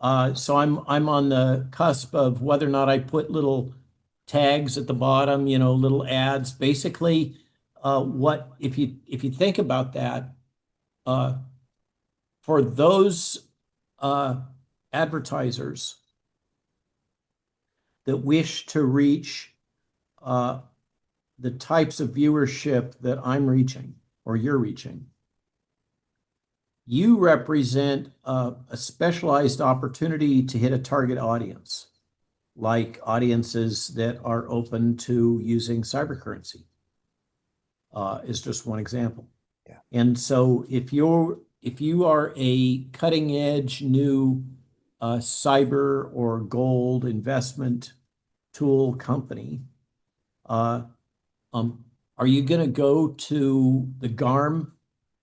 So I'm on the cusp of whether or not I put little tags at the bottom, little ads. Basically, what if you think about that, for those advertisers that wish to reach the types of viewership that I'm reaching or you're reaching, you represent a specialized opportunity to hit a target audience, like audiences that are open to using cybercurrency, is just one example. Yeah. And so if you are a cutting edge new cyber or gold investment tool company, are you going to go to the GARM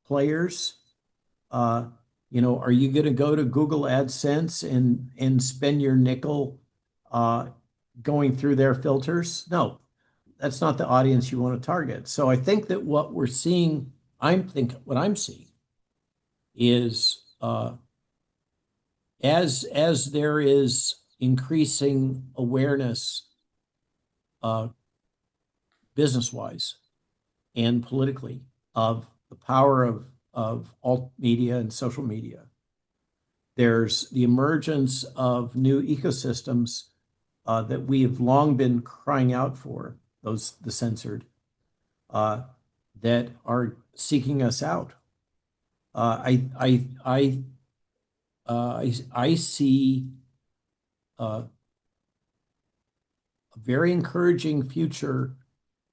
players? Are you going to go to Google AdSense and spend your nickel going through their filters? No, that's not the audience you want to target. So I think that what we're seeing, what I'm seeing is as there is increasing awareness business-wise and politically of the power of alt media and social media, there's the emergence of new ecosystems that we have long been crying out for, the censored, that are seeking us out. I see a very encouraging future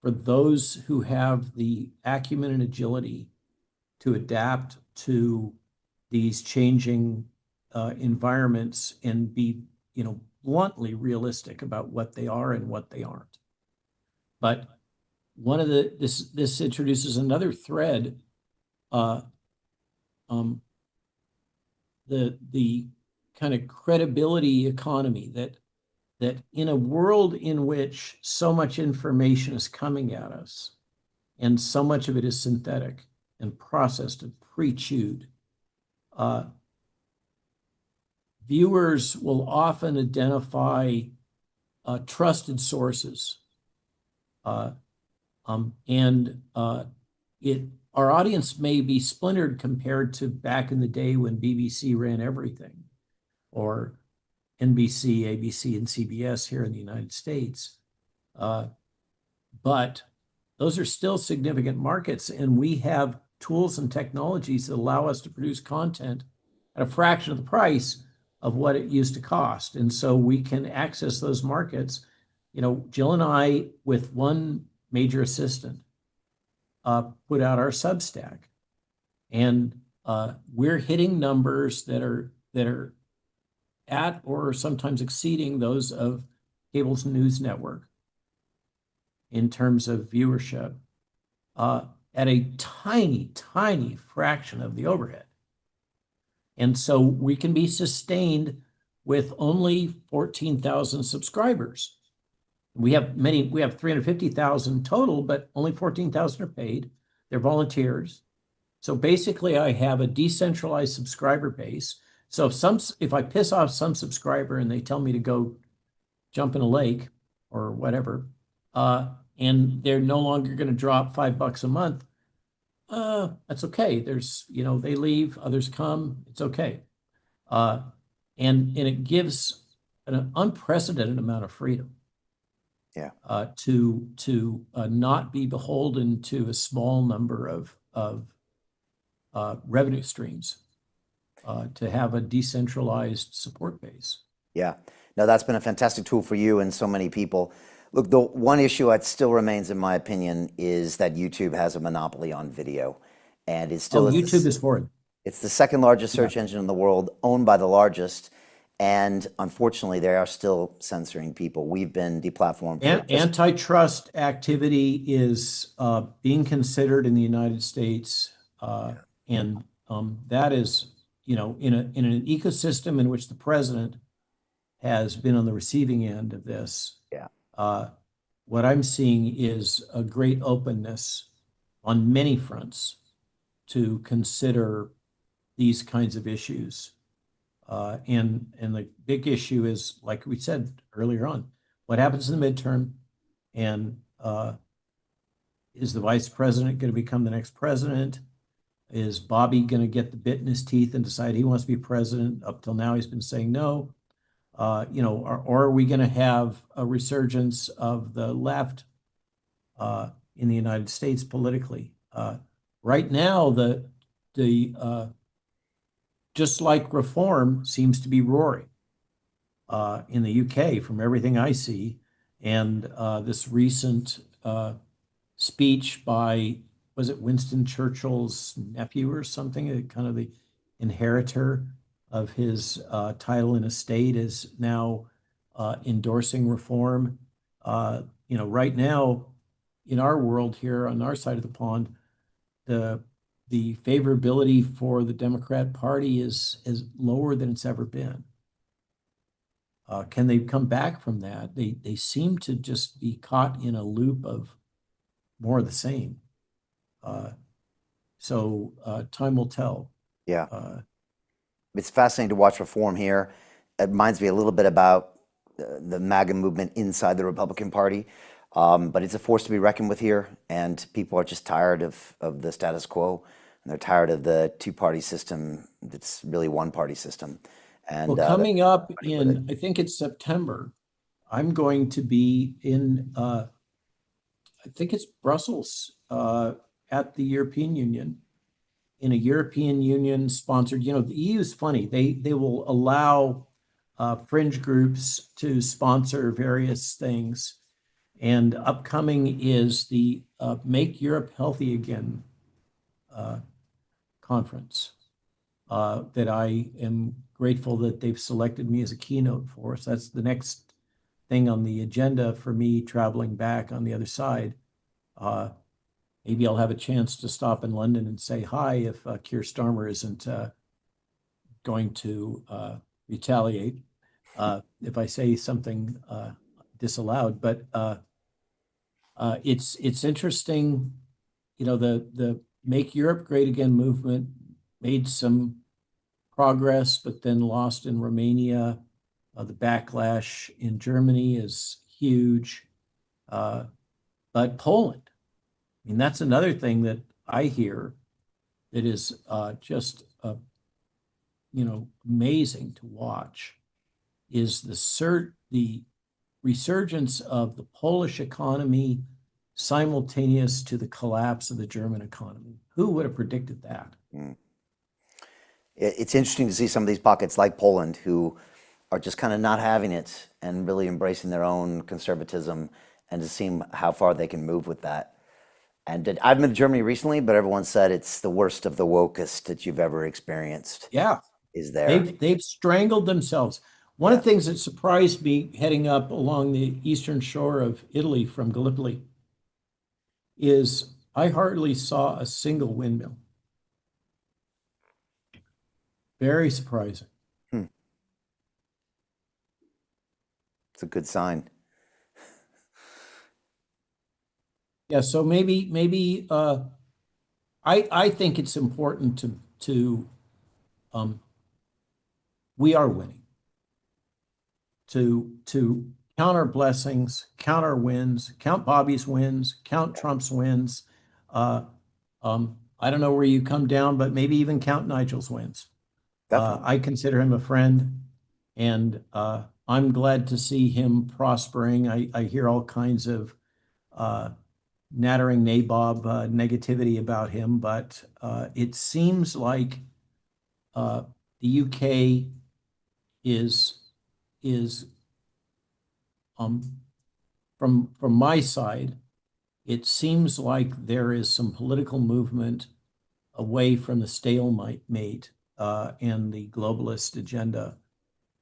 for those who have the acumen and agility to adapt to these changing environments and be, bluntly realistic about what they are and what they aren't. But this introduces another thread, the kind of credibility economy that in a world in which so much information is coming at us and so much of it is synthetic and processed and pre-chewed, viewers will often identify trusted sources, and our audience may be splintered compared to back in the day when BBC ran everything, or NBC, ABC, and CBS here in the United States. But those are still significant markets, and we have tools and technologies that allow us to produce content at a fraction of the price of what it used to cost. And so we can access those markets. Jill and I, with one major assistant, put out our Substack, and we're hitting numbers that are at or sometimes exceeding those of cable's news network in terms of viewership, at a tiny, tiny fraction of the overhead. And so we can be sustained with only 14,000 subscribers. We have 350,000 total, but only 14,000 are paid. They're volunteers. So basically I have a decentralized subscriber base. So if I piss off some subscriber and they tell me to go jump in a lake or whatever, and they're no longer going to drop $5 a month, that's okay. They leave, others come, it's okay. And it gives an unprecedented amount of freedom. Yeah. To not be beholden to a small number of revenue streams, to have a decentralized support base. Yeah. No, that's been a fantastic tool for you and so many people. Look, the one issue that still remains, in my opinion, is that YouTube has a monopoly on video, and it still is. YouTube is for it. It's the second largest search engine in the world, owned by the largest, and unfortunately, they are still censoring people. We've been deplatformed. Antitrust activity is being considered in the United States, and that is, in an ecosystem in which the president has been on the receiving end of this. Yeah. what I'm seeing is a great openness on many fronts to consider these kinds of issues. And the big issue is, like we said earlier on, what happens in the midterm, and is the vice president going to become the next president? Is Bobby going to get the bit in his teeth and decide he wants to be president? Up till now, he's been saying no. Or are we going to have a resurgence of the left in the United States politically? Right now, the just like reform seems to be roaring in the UK from everything I see. And this recent speech by, was it Winston Churchill's nephew or something, kind of the inheritor of his title and estate, is now endorsing reform. Right now in our world here on our side of the pond, the favorability for the Democrat Party is lower than it's ever been. Can they come back from that? They seem to just be caught in a loop of more of the same. So time will tell. Yeah. It's fascinating to watch reform here. It reminds me a little bit about the MAGA movement inside the Republican Party. But it's a force to be reckoned with here, and people are just tired of the status quo, and they're tired of the two-party system that's really one-party system. And well, coming up in, I think it's September, I'm going to be in, I think it's Brussels, at the European Union, in a European Union sponsored, the EU is funny. They will allow fringe groups to sponsor various things. And upcoming is the Make Europe Healthy Again conference that I am grateful that they've selected me as a keynote for. So that's the next thing on the agenda for me traveling back on the other side. Maybe I'll have a chance to stop in London and say hi if Keir Starmer isn't going to retaliate if I say something disallowed. But it's interesting, the Make Europe Great Again movement made some progress, but then lost in Romania. The backlash in Germany is huge. But Poland, I mean, that's another thing that I hear that is just amazing to watch, is the resurgence of the Polish economy simultaneous to the collapse of the German economy. Who would have predicted that? It's interesting to see some of these pockets like Poland who are just kind of not having it and really embracing their own conservatism, and to see how far they can move with that. And I've been to Germany recently, but everyone said it's the worst of the wokest that you've ever experienced. Yeah, Is there? they've strangled themselves. One of the things that surprised me heading up along the eastern shore of Italy from Gallipoli is I hardly saw a single windmill. Very surprising. It's a good sign. Yeah, so maybe I think it's important to we are winning. To count our blessings, count our wins, count Bobby's wins, count Trump's wins. I don't know where you come down, but maybe even count Nigel's wins. I consider him a friend, and I'm glad to see him prospering. I hear all kinds of nattering nabob negativity about him, but it seems like the UK is from my side, it seems like there is some political movement away from the stalemate and the globalist agenda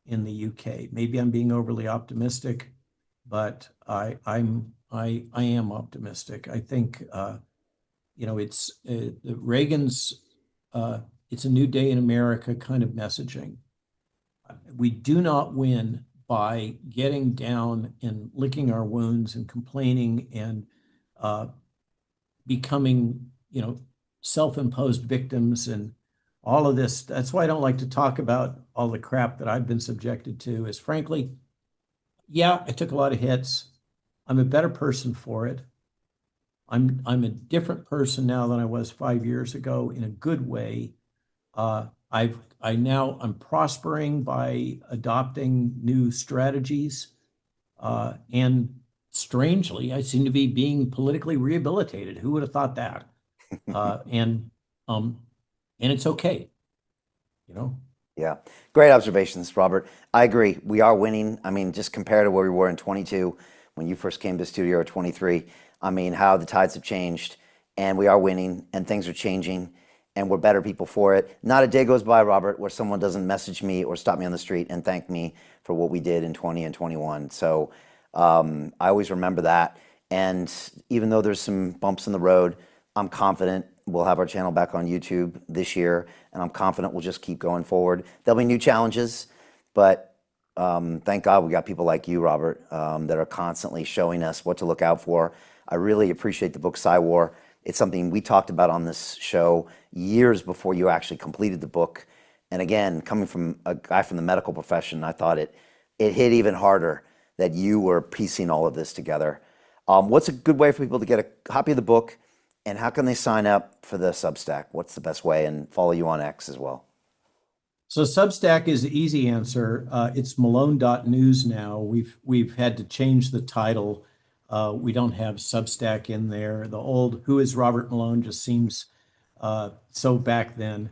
in the UK. Maybe I'm being overly optimistic, but I am optimistic. I think it's Reagan's it's a new day in America kind of messaging. We do not win by getting down and licking our wounds and complaining and uh, becoming, self-imposed victims and all of this. That's why I don't like to talk about all the crap that I've been subjected to, is frankly, yeah, I took a lot of hits. I'm a better person for it. I'm a different person now than I was 5 years ago in a good way. I'm prospering by adopting new strategies. And strangely, I seem to be being politically rehabilitated. Who would have thought that? Uh, and um, and it's okay, you know. Yeah. Great observations, Robert. I agree. We are winning. I mean, just compared to where we were in 22 when you first came to the studio, or 23. I mean, how the tides have changed, and we are winning, and things are changing, and we're better people for it. Not a day goes by, Robert, where someone doesn't message me or stop me on the street and thank me for what we did in 20 and 21. So I always remember that. And even though there's some bumps in the road, I'm confident we'll have our channel back on YouTube this year, and I'm confident we'll just keep going forward. There'll be new challenges, but thank God we got people like you, Robert, that are constantly showing us what to look out for. I really appreciate the book War. It's something we talked about on this show years before you actually completed the book. And again, coming from a guy from the medical profession, I thought it hit even harder that you were piecing all of this together. What's a good way for people to get a copy of the book, and how can they sign up for the Substack? What's the best way, and follow you on X as well? So Substack is the easy answer. It's Malone.news now. We've had to change the title. We don't have Substack in there. The old "Who is Robert Malone" just seems so back then.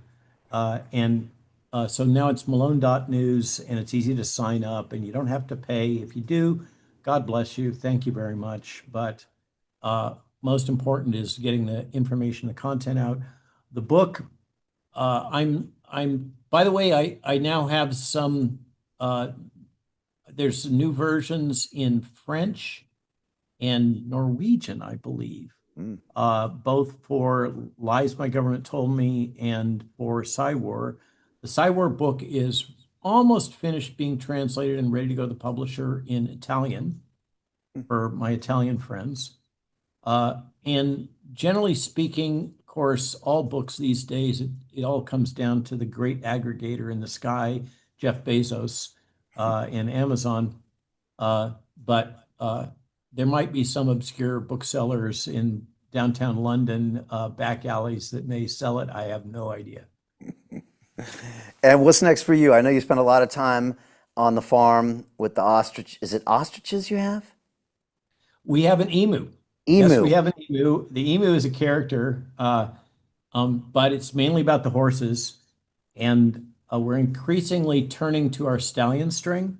So now it's Malone.news, and it's easy to sign up, and you don't have to pay. If you do, God bless you. Thank you very much. But most important is getting the information, the content out. The book, by the way, I now have some, there's new versions in French and Norwegian, I believe, both for Lies My Government Told Me and for War. The War book is almost finished being translated and ready to go to the publisher in Italian for my Italian friends. And generally speaking, of course, all books these days, it all comes down to the great aggregator in the sky, Jeff Bezos, and Amazon. But there might be some obscure booksellers in downtown London, back alleys, that may sell it. I have no idea. And what's next for you? I know you spent a lot of time on the farm with the ostrich. Is it ostriches you have? We have an emu. Yes, we Emu. have an emu. The emu is a character, but it's mainly about the horses. And we're increasingly turning to our stallion string.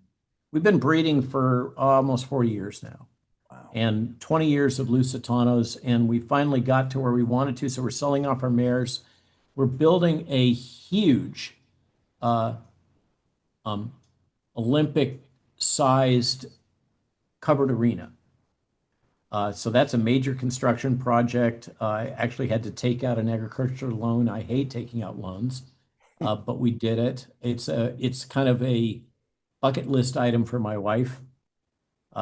We've been breeding for almost 40 years now. Wow. And 20 years of Lusitanos, and we finally got to where we wanted to. So we're selling off our mares. We're building a huge Olympic-sized covered arena. So that's a major construction project. I actually had to take out an agricultural loan. I hate taking out loans, but we did it. It's kind of a bucket list item for my wife.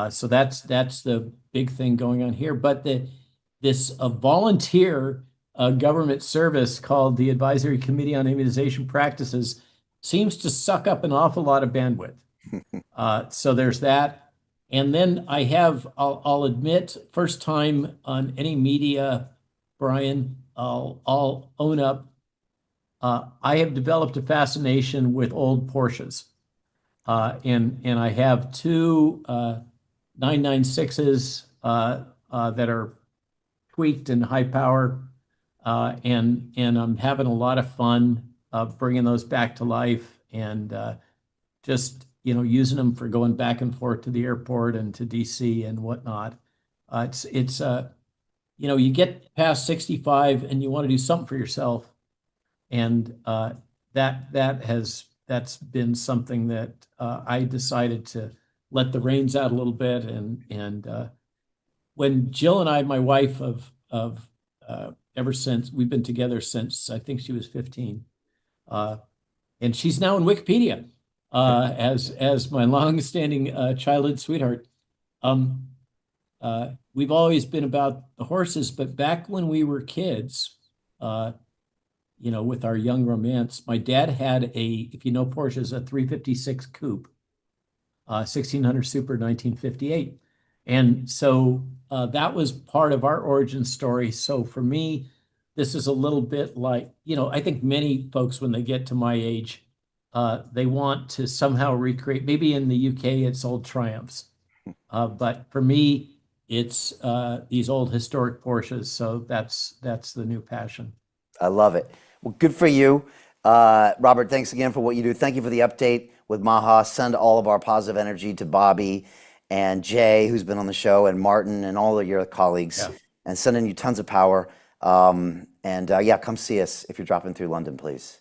So that's the big thing going on here. But this volunteer government service called the Advisory Committee on Immunization Practices seems to suck up an awful lot of bandwidth. So there's that. And then I'll admit, first time on any media, Brian, I'll own up. I have developed a fascination with old Porsches. And I have two 996s that are tweaked and high power. And I'm having a lot of fun bringing those back to life, and just using them for going back and forth to the airport and to DC and whatnot. You get past 65 and you want to do something for yourself, and that's been something that I decided to let the reins out a little bit. And when Jill and I, my wife of ever since, we've been together since I think she was 15, and she's now in Wikipedia. as my long-standing childhood sweetheart. We've always been about the horses, but back when we were kids, with our young romance, my dad had if you know Porsches, a 356 Coupe, 1600 Super 1958. And so that was part of our origin story. So for me, this is a little bit like, I think many folks, when they get to my age, they want to somehow recreate, maybe in the UK, it's old Triumphs. But for me, it's these old historic Porsches. So that's the new passion. I love it. Well, good for you. Robert, thanks again for what you do. Thank you for the update with MAHA. Send all of our positive energy to Bobby and Jay, who's been on the show, and Martin and all of your colleagues, and sending you tons of power. Come see us if you're dropping through London, please.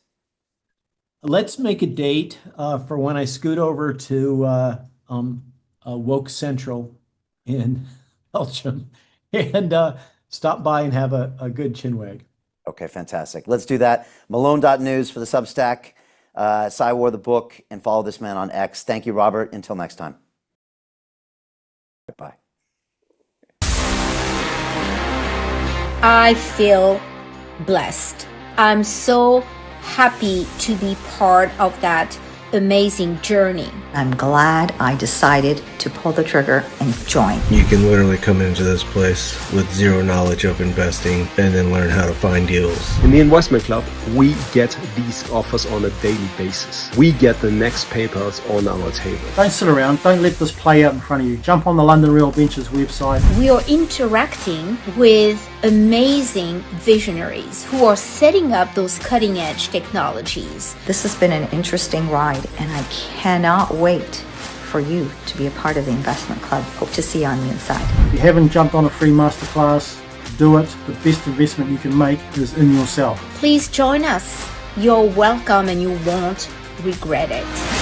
Let's make a date for when I scoot over to Woke Central in Belgium and stop by and have a good chinwag. Okay, fantastic. Let's do that. Malone.news for the Substack, Cywar the book, and follow this man on X. Thank you, Robert. Until next time. Bye. I feel blessed. I'm so happy to be part of that amazing journey. I'm glad I decided to pull the trigger and join. You can literally come into this place with zero knowledge of investing and then learn how to find deals. In the investment club, we get these offers on a daily basis. We get the next papers on our table. Don't sit around. Don't let this play out in front of you. Jump on the London Real Ventures website. We are interacting with amazing visionaries who are setting up those cutting edge technologies. This has been an interesting ride, and I cannot wait for you to be a part of the investment club. Hope to see you on the inside. If you haven't jumped on a free masterclass, do it. The best investment you can make is in yourself. Please join us. You're welcome and you won't regret it.